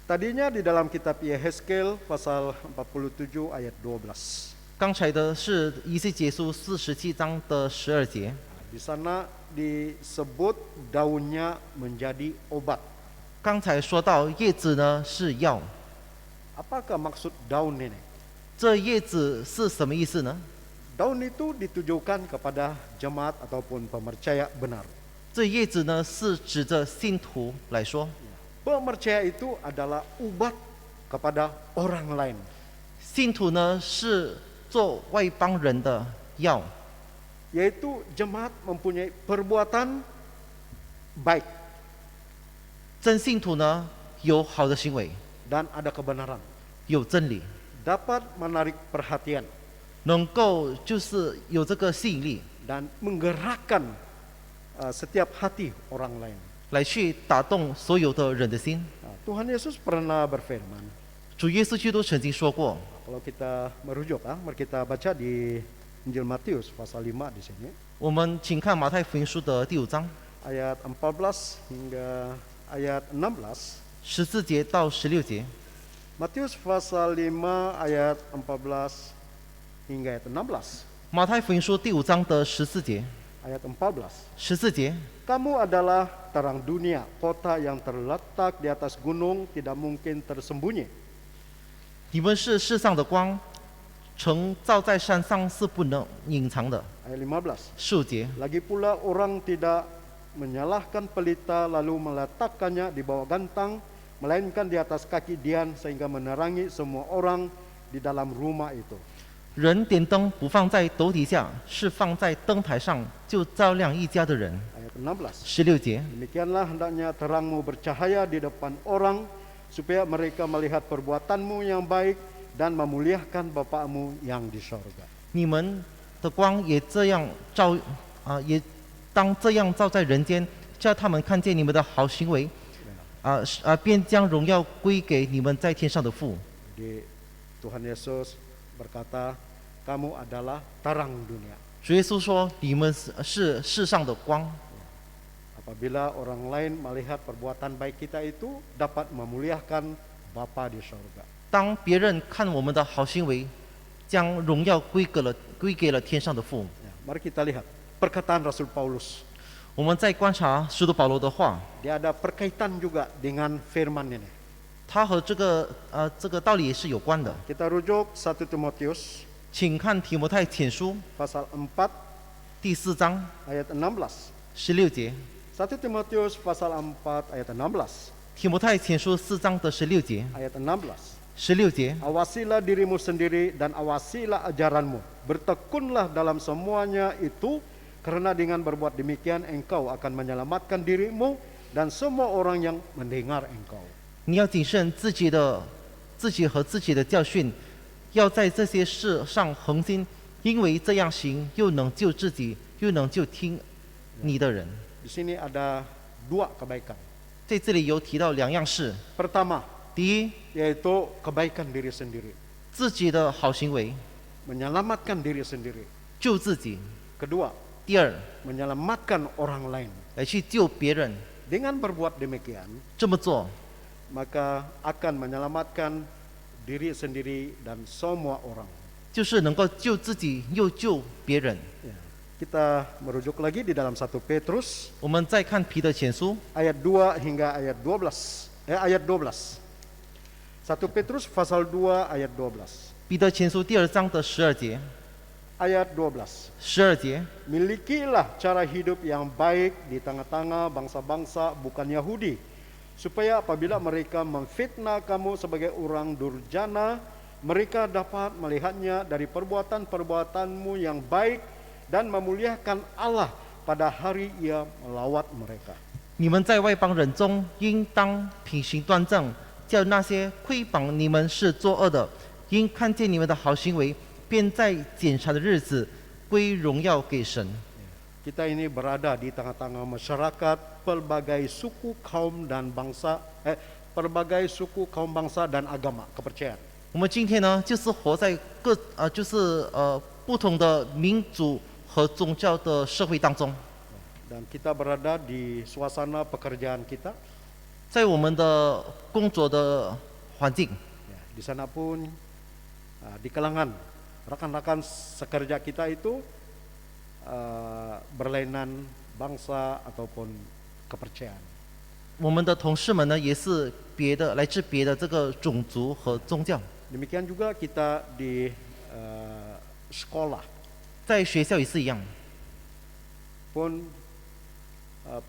Tadinya di dalam kitab Yehezkel pasal 47 ayat 12. 刚才的是以西结书47章的12节， Di sana disebut daunnya menjadi obat. 刚才说到叶子呢是药， Apakah maksud daun ini? 这叶子是什么意思呢？ Daun itu ditujukan kepada jemaat ataupun pemercaya benar. 这叶子呢是指着信徒来说， Pemercaya itu adalah obat kepada orang lain. 信徒呢是做外邦人的药， Yaitu jemaat mempunyai perbuatan baik 真信徒呢有好的行为， dan ada kebenaran. 有真理， Dapat menarik perhatian 能够就是有这个吸引力， dan menggerakkan setiap hati orang lain. 来去打动所有的人的心。 Tuhan Yesus pernah berfirman. 主耶稣基督曾经说过， Kalau kita merujuk, mari kita baca di Injil Matius pasal 5 di sini. 我们请看马太福音书的第5章 Ayat 14 hingga ayat 16. 14节到16节。 Matius pasal 5 ayat 14 hingga ayat 16. 马太福音书第5章的14节， Ayat 14. 14节， Kamu adalah terang dunia, kota yang terletak di atas gunung tidak mungkin tersembunyi. 你们是世上的光，城造在山上是不能隐藏的。 Ayat 15. 15节， Lagi pula orang tidak menyalahkan pelita lalu meletakkannya di bawah gantang, melainkan di atas kaki Dian sehingga menerangi semua orang di dalam rumah itu. 人点灯不放在斗底下，是放在灯台上，就照亮一家的人。 Ayat 16. 16节， Demikianlah hendaknya terangmu bercahaya di depan orang, supaya mereka melihat perbuatanmu yang baik dan memuliakan Bapamu yang di sorga. 你们的光也这样照也当这样照在人间，叫他们看见你们的好行为，便将荣耀归给你们在天上的父。 Jadi Tuhan Yesus berkata, kamu adalah terang dunia. 主耶稣说：“你们是世上的光。” Apabila orang lain melihat perbuatan baik kita itu dapat memuliakan Bapa di sorga. 当别人看我们的好行为，将荣耀归给了天上的父。 Ya, mari kita lihat perkataan Rasul Paulus. 我们再观察使徒保罗的话， Dia ada perkaitan juga dengan firman ini. 他和这个道理也是有关的。 Kita rujuk 1 Timotius 请看提摩太前书 pasal 4第4章 ayat 16. 16节。 1 Timotius pasal 4 ayat 16. 提摩太前书4章的16节。 Ayat 16. 16节， Awasilah dirimu sendiri dan awasilah ajaranmu. Bertekunlah dalam semuanya itu, karena dengan berbuat demikian engkau akan menyelamatkan dirimu dan semua orang yang mendengar engkau. 你要谨慎自己和自己的教训，要在这些事上恒心，因为这样行又能救自己，又能救听你的人。 Di sini ada dua kebaikan. 在这里有提到2样事： Pertama, 第一， yaitu kebaikan diri sendiri, 自己的好行为， menyelamatkan diri sendiri. 救自己； Kedua, 第二， menyelamatkan orang lain. 来去救别人。 Dengan berbuat demikian, 这么做， maka akan menyelamatkan diri sendiri dan semua orang. 就是能够救自己又救别人。 Ya, kita merujuk lagi di dalam 1 Petrus 我们再看彼得前书 ayat 2 hingga ayat 12. Ayat 12. 1 Petrus pasal 2 ayat 12. 彼得前书第2章的12节。 Ayat 12. 12节， Milikilah cara hidup yang baik di tengah-tengah bangsa-bangsa bukan Yahudi, supaya apabila mereka memfitnah kamu sebagai orang durjana, mereka dapat melihatnya dari perbuatan-perbuatanmu yang baik dan memuliakan Allah pada hari Ia melawat mereka. 你们在外邦人中应当品行端正，叫那些窥榜你们是作恶的，因看见你们的好行为，便在检查的日子归荣耀给神。 Kita ini berada di tengah-tengah masyarakat pelbagai suku, kaum dan bangsa, pelbagai suku, kaum bangsa dan agama, kepercayaan. 我们今天呢，就是活在不同的民族和宗教的社会当中， Dan kita berada di suasana pekerjaan kita. 在我们的工作的环境， Ya, di sana pun di kalangan rekan-rekan sekerja kita itu berlainan bangsa ataupun kepercayaan. 我们的同事们呢，也是来自别的这个种族和宗教。 Demikian juga kita di sekolah 在学校也是一样， pun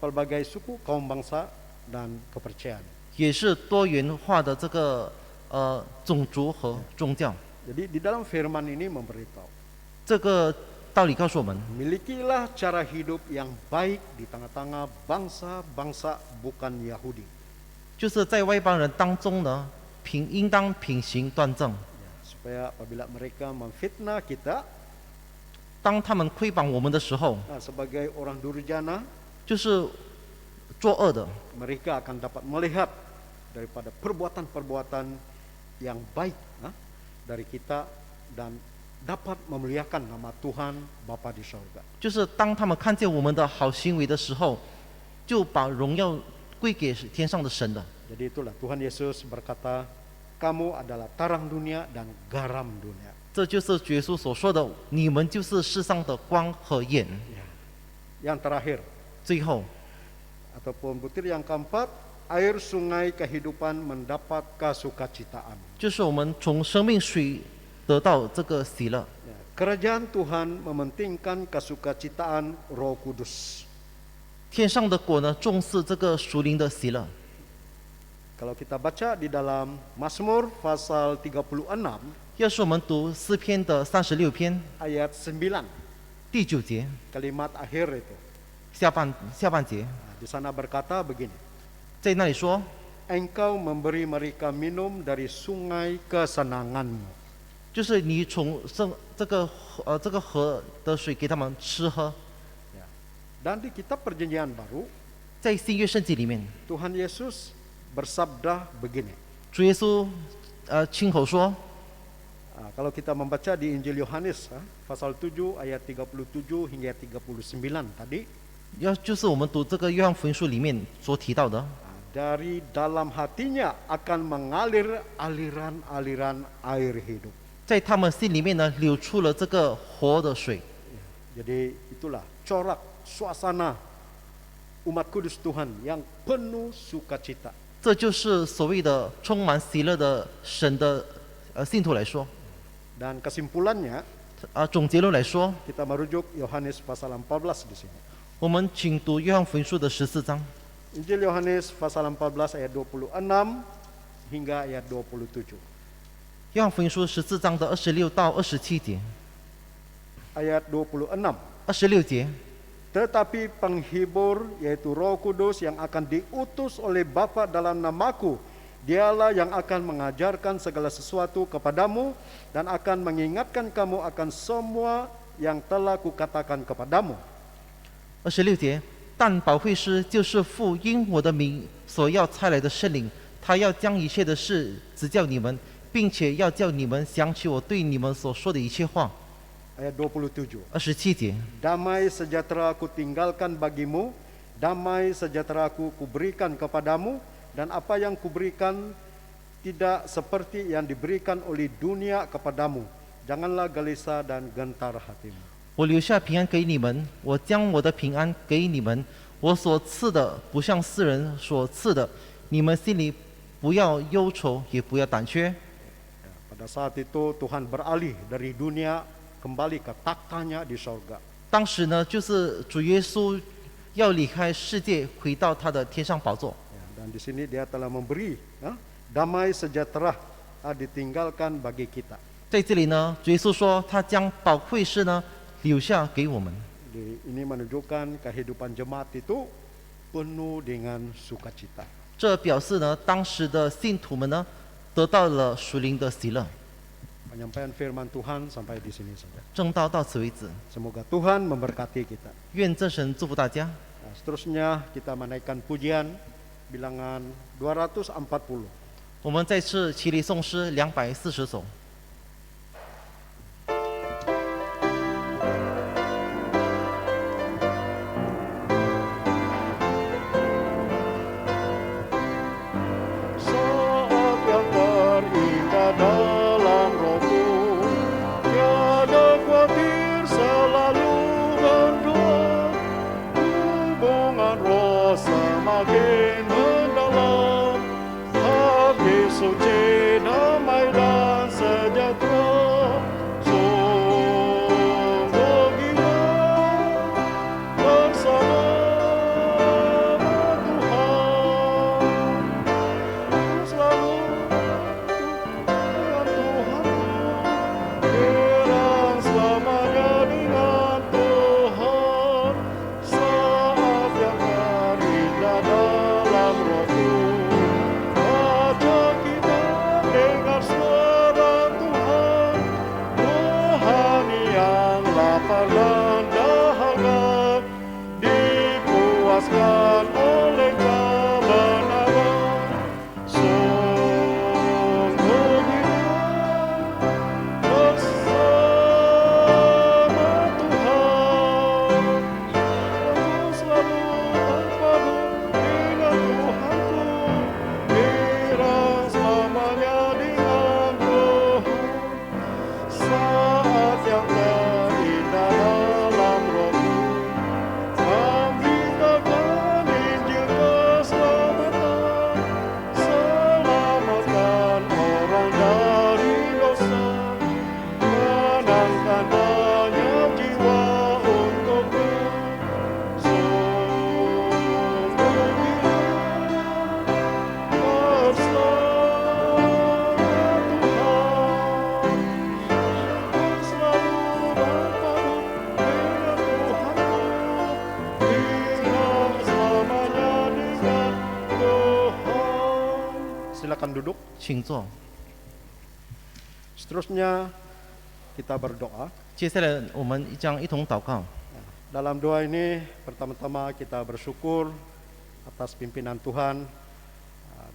pelbagai suku, kaum bangsa dan kepercayaan. 也是多元化的这个种族和宗教。 Jadi di dalam firman ini memberitahu, 这个道理告诉我们， milikilah cara hidup yang baik di tengah-tengah bangsa-bangsa bukan Yahudi. 就是在外邦人当中呢，应当品行端正。 Ya, supaya apabila mereka memfitnah kita 当他们窥榜我们的时候， sebagai orang durjana, 就是作恶的， mereka akan dapat melihat daripada perbuatan-perbuatan yang baik dari kita dan dapat memuliakan nama Tuhan Bapa di sorga. 就是当他们看见我们的好行为的时候，就把荣耀归给天上的神的。 Jadi itulah Tuhan Yesus berkata, kamu adalah terang dunia dan garam dunia. 这就是主耶稣所说的，你们就是世上的光和盐。 Yang terakhir, 最后， ataupun butir yang keempat, air sungai kehidupan mendapat kesukacitaan. 就是我们从生命水得到这个喜乐。 Ya, kerajaan Tuhan mementingkan kesukacitaan Roh Kudus. 天上的国呢，重视这个属灵的喜乐。 Kalau kita baca di dalam Mazmur pasal 36要是我们读诗篇的36篇 ayat 9, 第9节 kalimat akhir itu. 下半节， Nah, di sana berkata begini, 在那里说， Engkau memberi mereka minum dari sungai kesenanganmu. 就是你从这个河的水给他们吃喝。 Ya. Dan di kitab perjanjian baru, 在新约圣经里面， Tuhan Yesus bersabda begini. 主耶稣亲口说， Kalau kita membaca di Injil Yohanes pasal 7 ayat 37 hingga 39 tadi, 就是我们读这个约翰福音书里面所提到的， dari dalam hatinya akan mengalir aliran-aliran air hidup. 在他们心里面呢流出了这个活的水。 Jadi itulah corak suasana umat kudus Tuhan yang penuh sukacita. 这就是所谓的充满喜乐的神的信徒来说。 Dan kesimpulannya 总结论来说， kita merujuk Yohanes pasal 14 di sini. 我们请读约翰福音书的14章。 Injil Yohanes pasal 14 ayat 26 hingga ayat 27. 约翰福音书14章的26到27节。 Ayat 26. 26节， Tetapi penghibur yaitu Roh Kudus yang akan diutus oleh Bapa dalam namaku, dialah yang akan mengajarkan segala sesuatu kepadamu dan akan mengingatkan kamu akan semua yang telah kukatakan kepadamu. 26节，但保惠师就是父因我的名所要差来的圣灵，他要将一切的事指教你们，并且要叫你们想起我对你们所说的一切话。 Ayat 27. 27节， Damai sejahtera ku tinggalkan bagimu, damai sejahtera ku kuberikan kepadamu, dan apa yang kuberikan tidak seperti yang diberikan oleh dunia kepadamu. Janganlah gelisah dan gentar hatimu. 我留下平安给你们，我将我的平安给你们，我所赐的不像世人所赐的，你们心里不要忧愁，也不要胆怯。 Pada saat itu Tuhan beralih dari dunia kembali ke taktanya di sorga. 当时呢，就是主耶稣要离开世界，回到他的天上宝座。 Dan di sini dia telah memberi damai sejahtera ditinggalkan bagi kita. 在这里呢，主耶稣说他将宝贵师呢留下给我们。 Ini menunjukkan kehidupan jemaat itu penuh dengan sukacita. 这表示呢，当时的信徒们呢得到了属灵的喜乐。 Penyampaian firman Tuhan sampai di sini saja. 正道到此为止， Semoga Tuhan memberkati kita. 愿真神祝福大家。 Seterusnya kita menaikkan pujian bilangan 240. 我们再次齐力颂诗240首。 Saat yang terindah dalam rohku, tiada khawatir selalu berdoa. Hubungan roh semakin mendalam, hati suci damai dan sejahtera. Sungguh gila bersama Tuhan. Selalu dengan Tuhanku, kirang selamanya dengan Tuhan. Saat yang terindah dalam rohku, ajak kita dengar suara Tuhan. Rohani yang lapar dan dahaga, dipuaskan oleh kebenaran. Sungguh gila bersama Tuhan. Aku selalu berpadu dengan Tuhanku, kirang selamanya dengan Tuhan. Saat yang terindah dalam rohku, memberitakan 请坐。 Seterusnya kita berdoa. 接下来我们将一同祷告。 Dalam doa ini pertama-tama kita bersyukur atas pimpinan Tuhan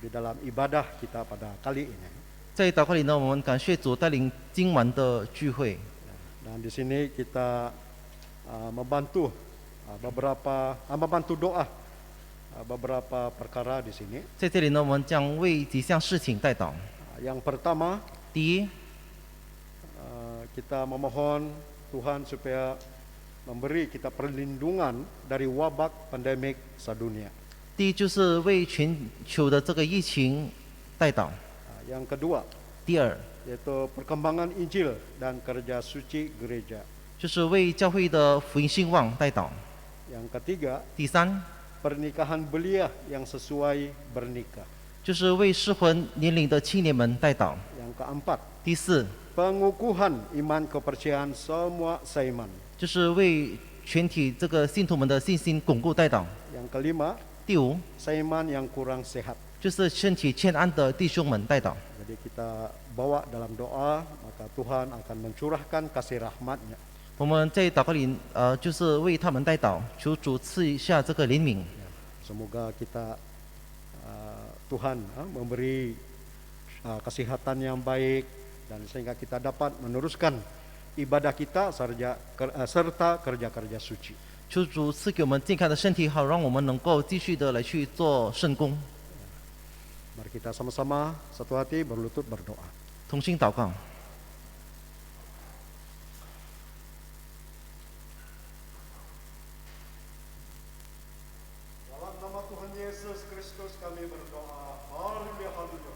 di dalam ibadah kita pada kali ini. 在祷告里呢，我们感谢主带领今晚的聚会。 Dan di sini kita membantu doa beberapa perkara di sini. 在这里呢，我们将为几项事情代祷。 Yang pertama, 第一， kita memohon Tuhan supaya memberi kita perlindungan dari wabak pandemik sedunia. 第一就是为全球的这个疫情代祷。 Yang kedua, 第二， yaitu perkembangan Injil dan kerja suci gereja. 就是为教会的福音兴旺代祷。 Yang ketiga, 第三， pernikahan belia yang sesuai bernikah. 就是为适婚年龄的青年们代祷。 Yang keempat, 第四， pengukuhan iman kepercayaan semua seiman. 就是为全体这个信徒们的信心巩固代祷。 Yang kelima, 第五， seiman yang kurang sehat. 就是身体欠安的弟兄们代祷。 Jadi kita bawa dalam doa, maka Tuhan akan mencurahkan kasih rahmat-Nya. 我们在祷告里，就是为他们代祷，求主赐一下这个怜悯。 Semoga kita Tuhan memberi kesehatan yang baik dan sehingga kita dapat meneruskan ibadah kita serta kerja-kerja suci. 求主赐给我们健康的身体，好让我们能够继续的来去做圣工。 Mari kita sama-sama satu hati berlutut berdoa. 同心祷告。 Dalam nama Tuhan Yesus Kristus kami berdoa. Haleluya, haleluya.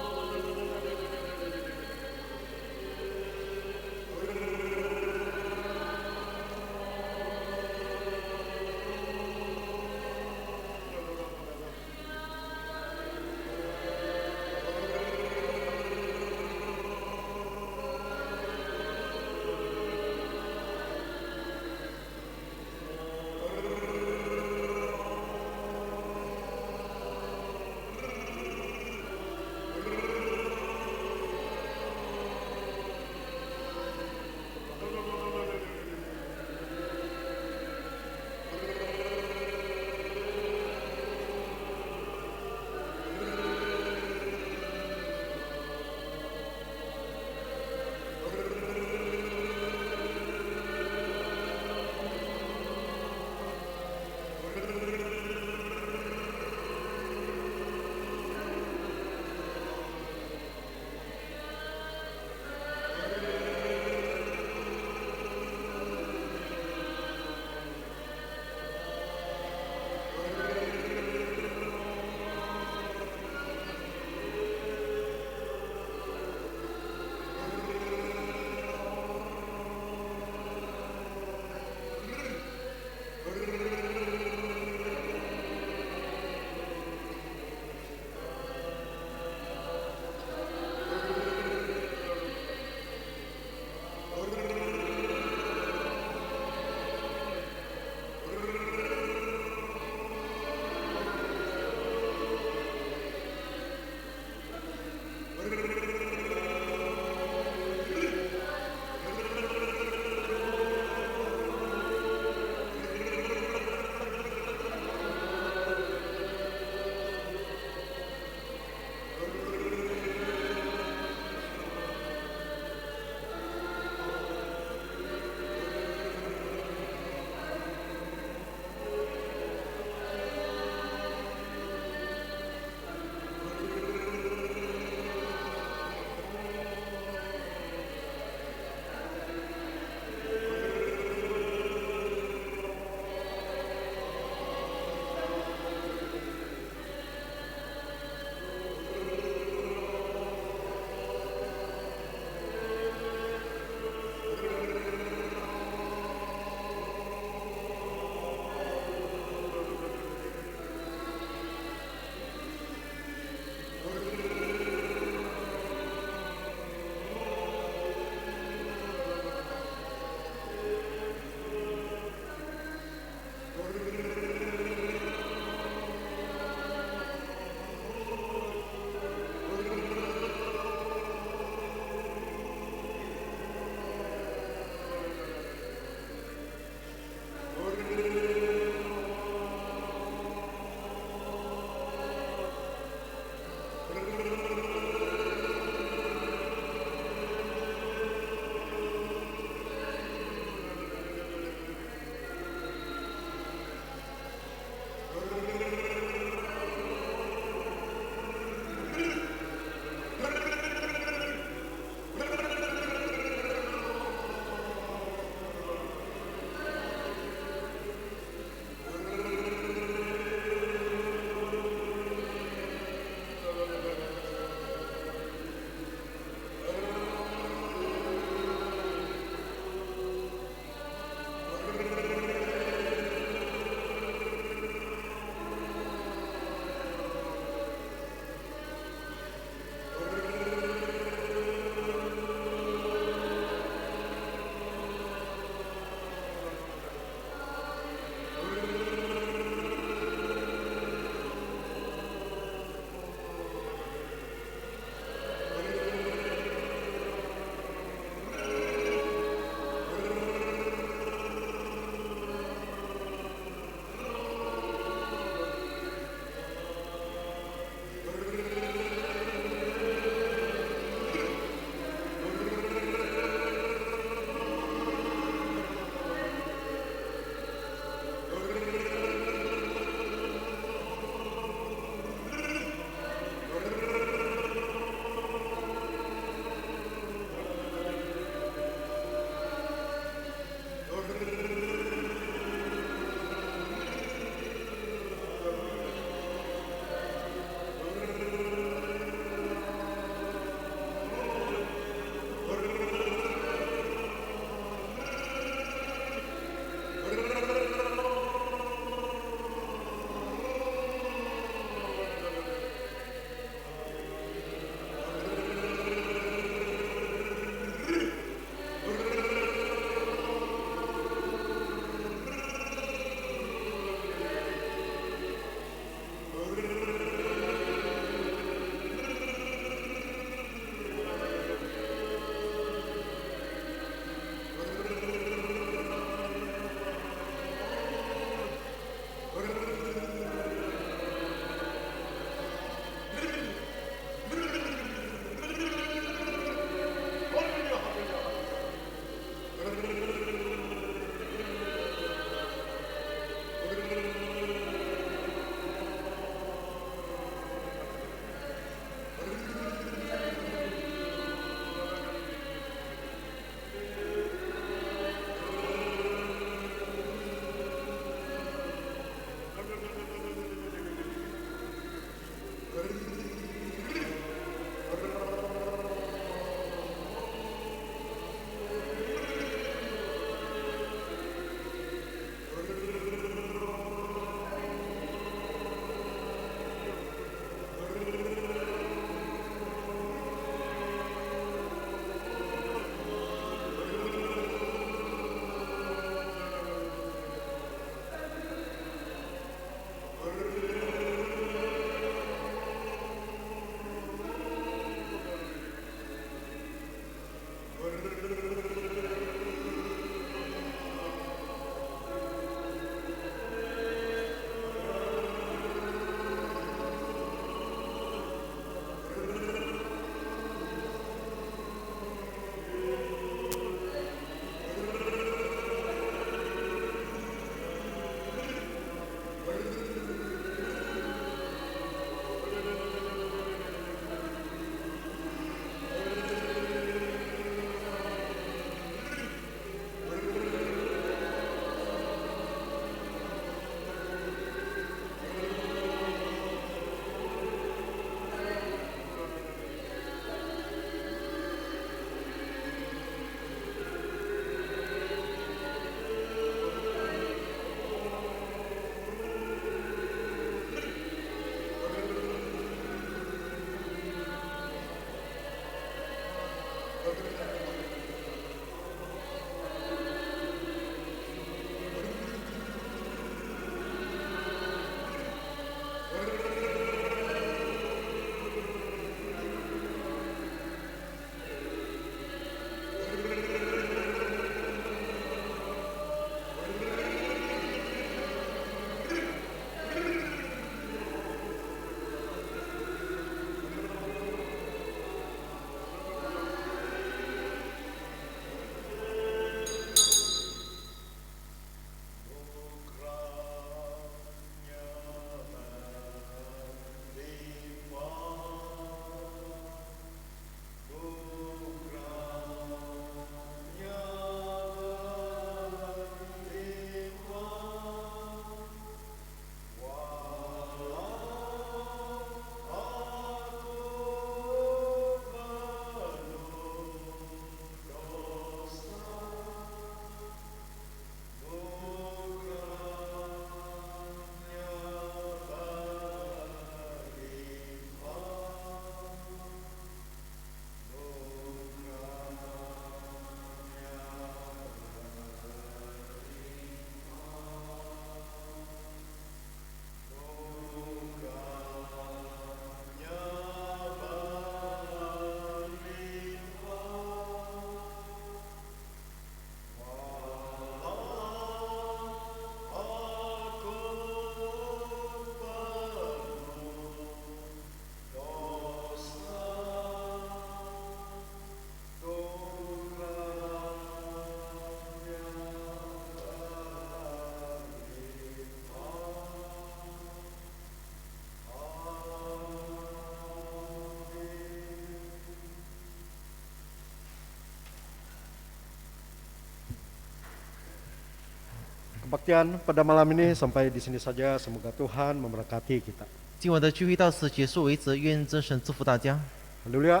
Kebaktian pada malam ini sampai di sini saja. Semoga Tuhan memberkati kita. 今晚的聚会到此结束为止，愿真神祝福大家。 Haleluya.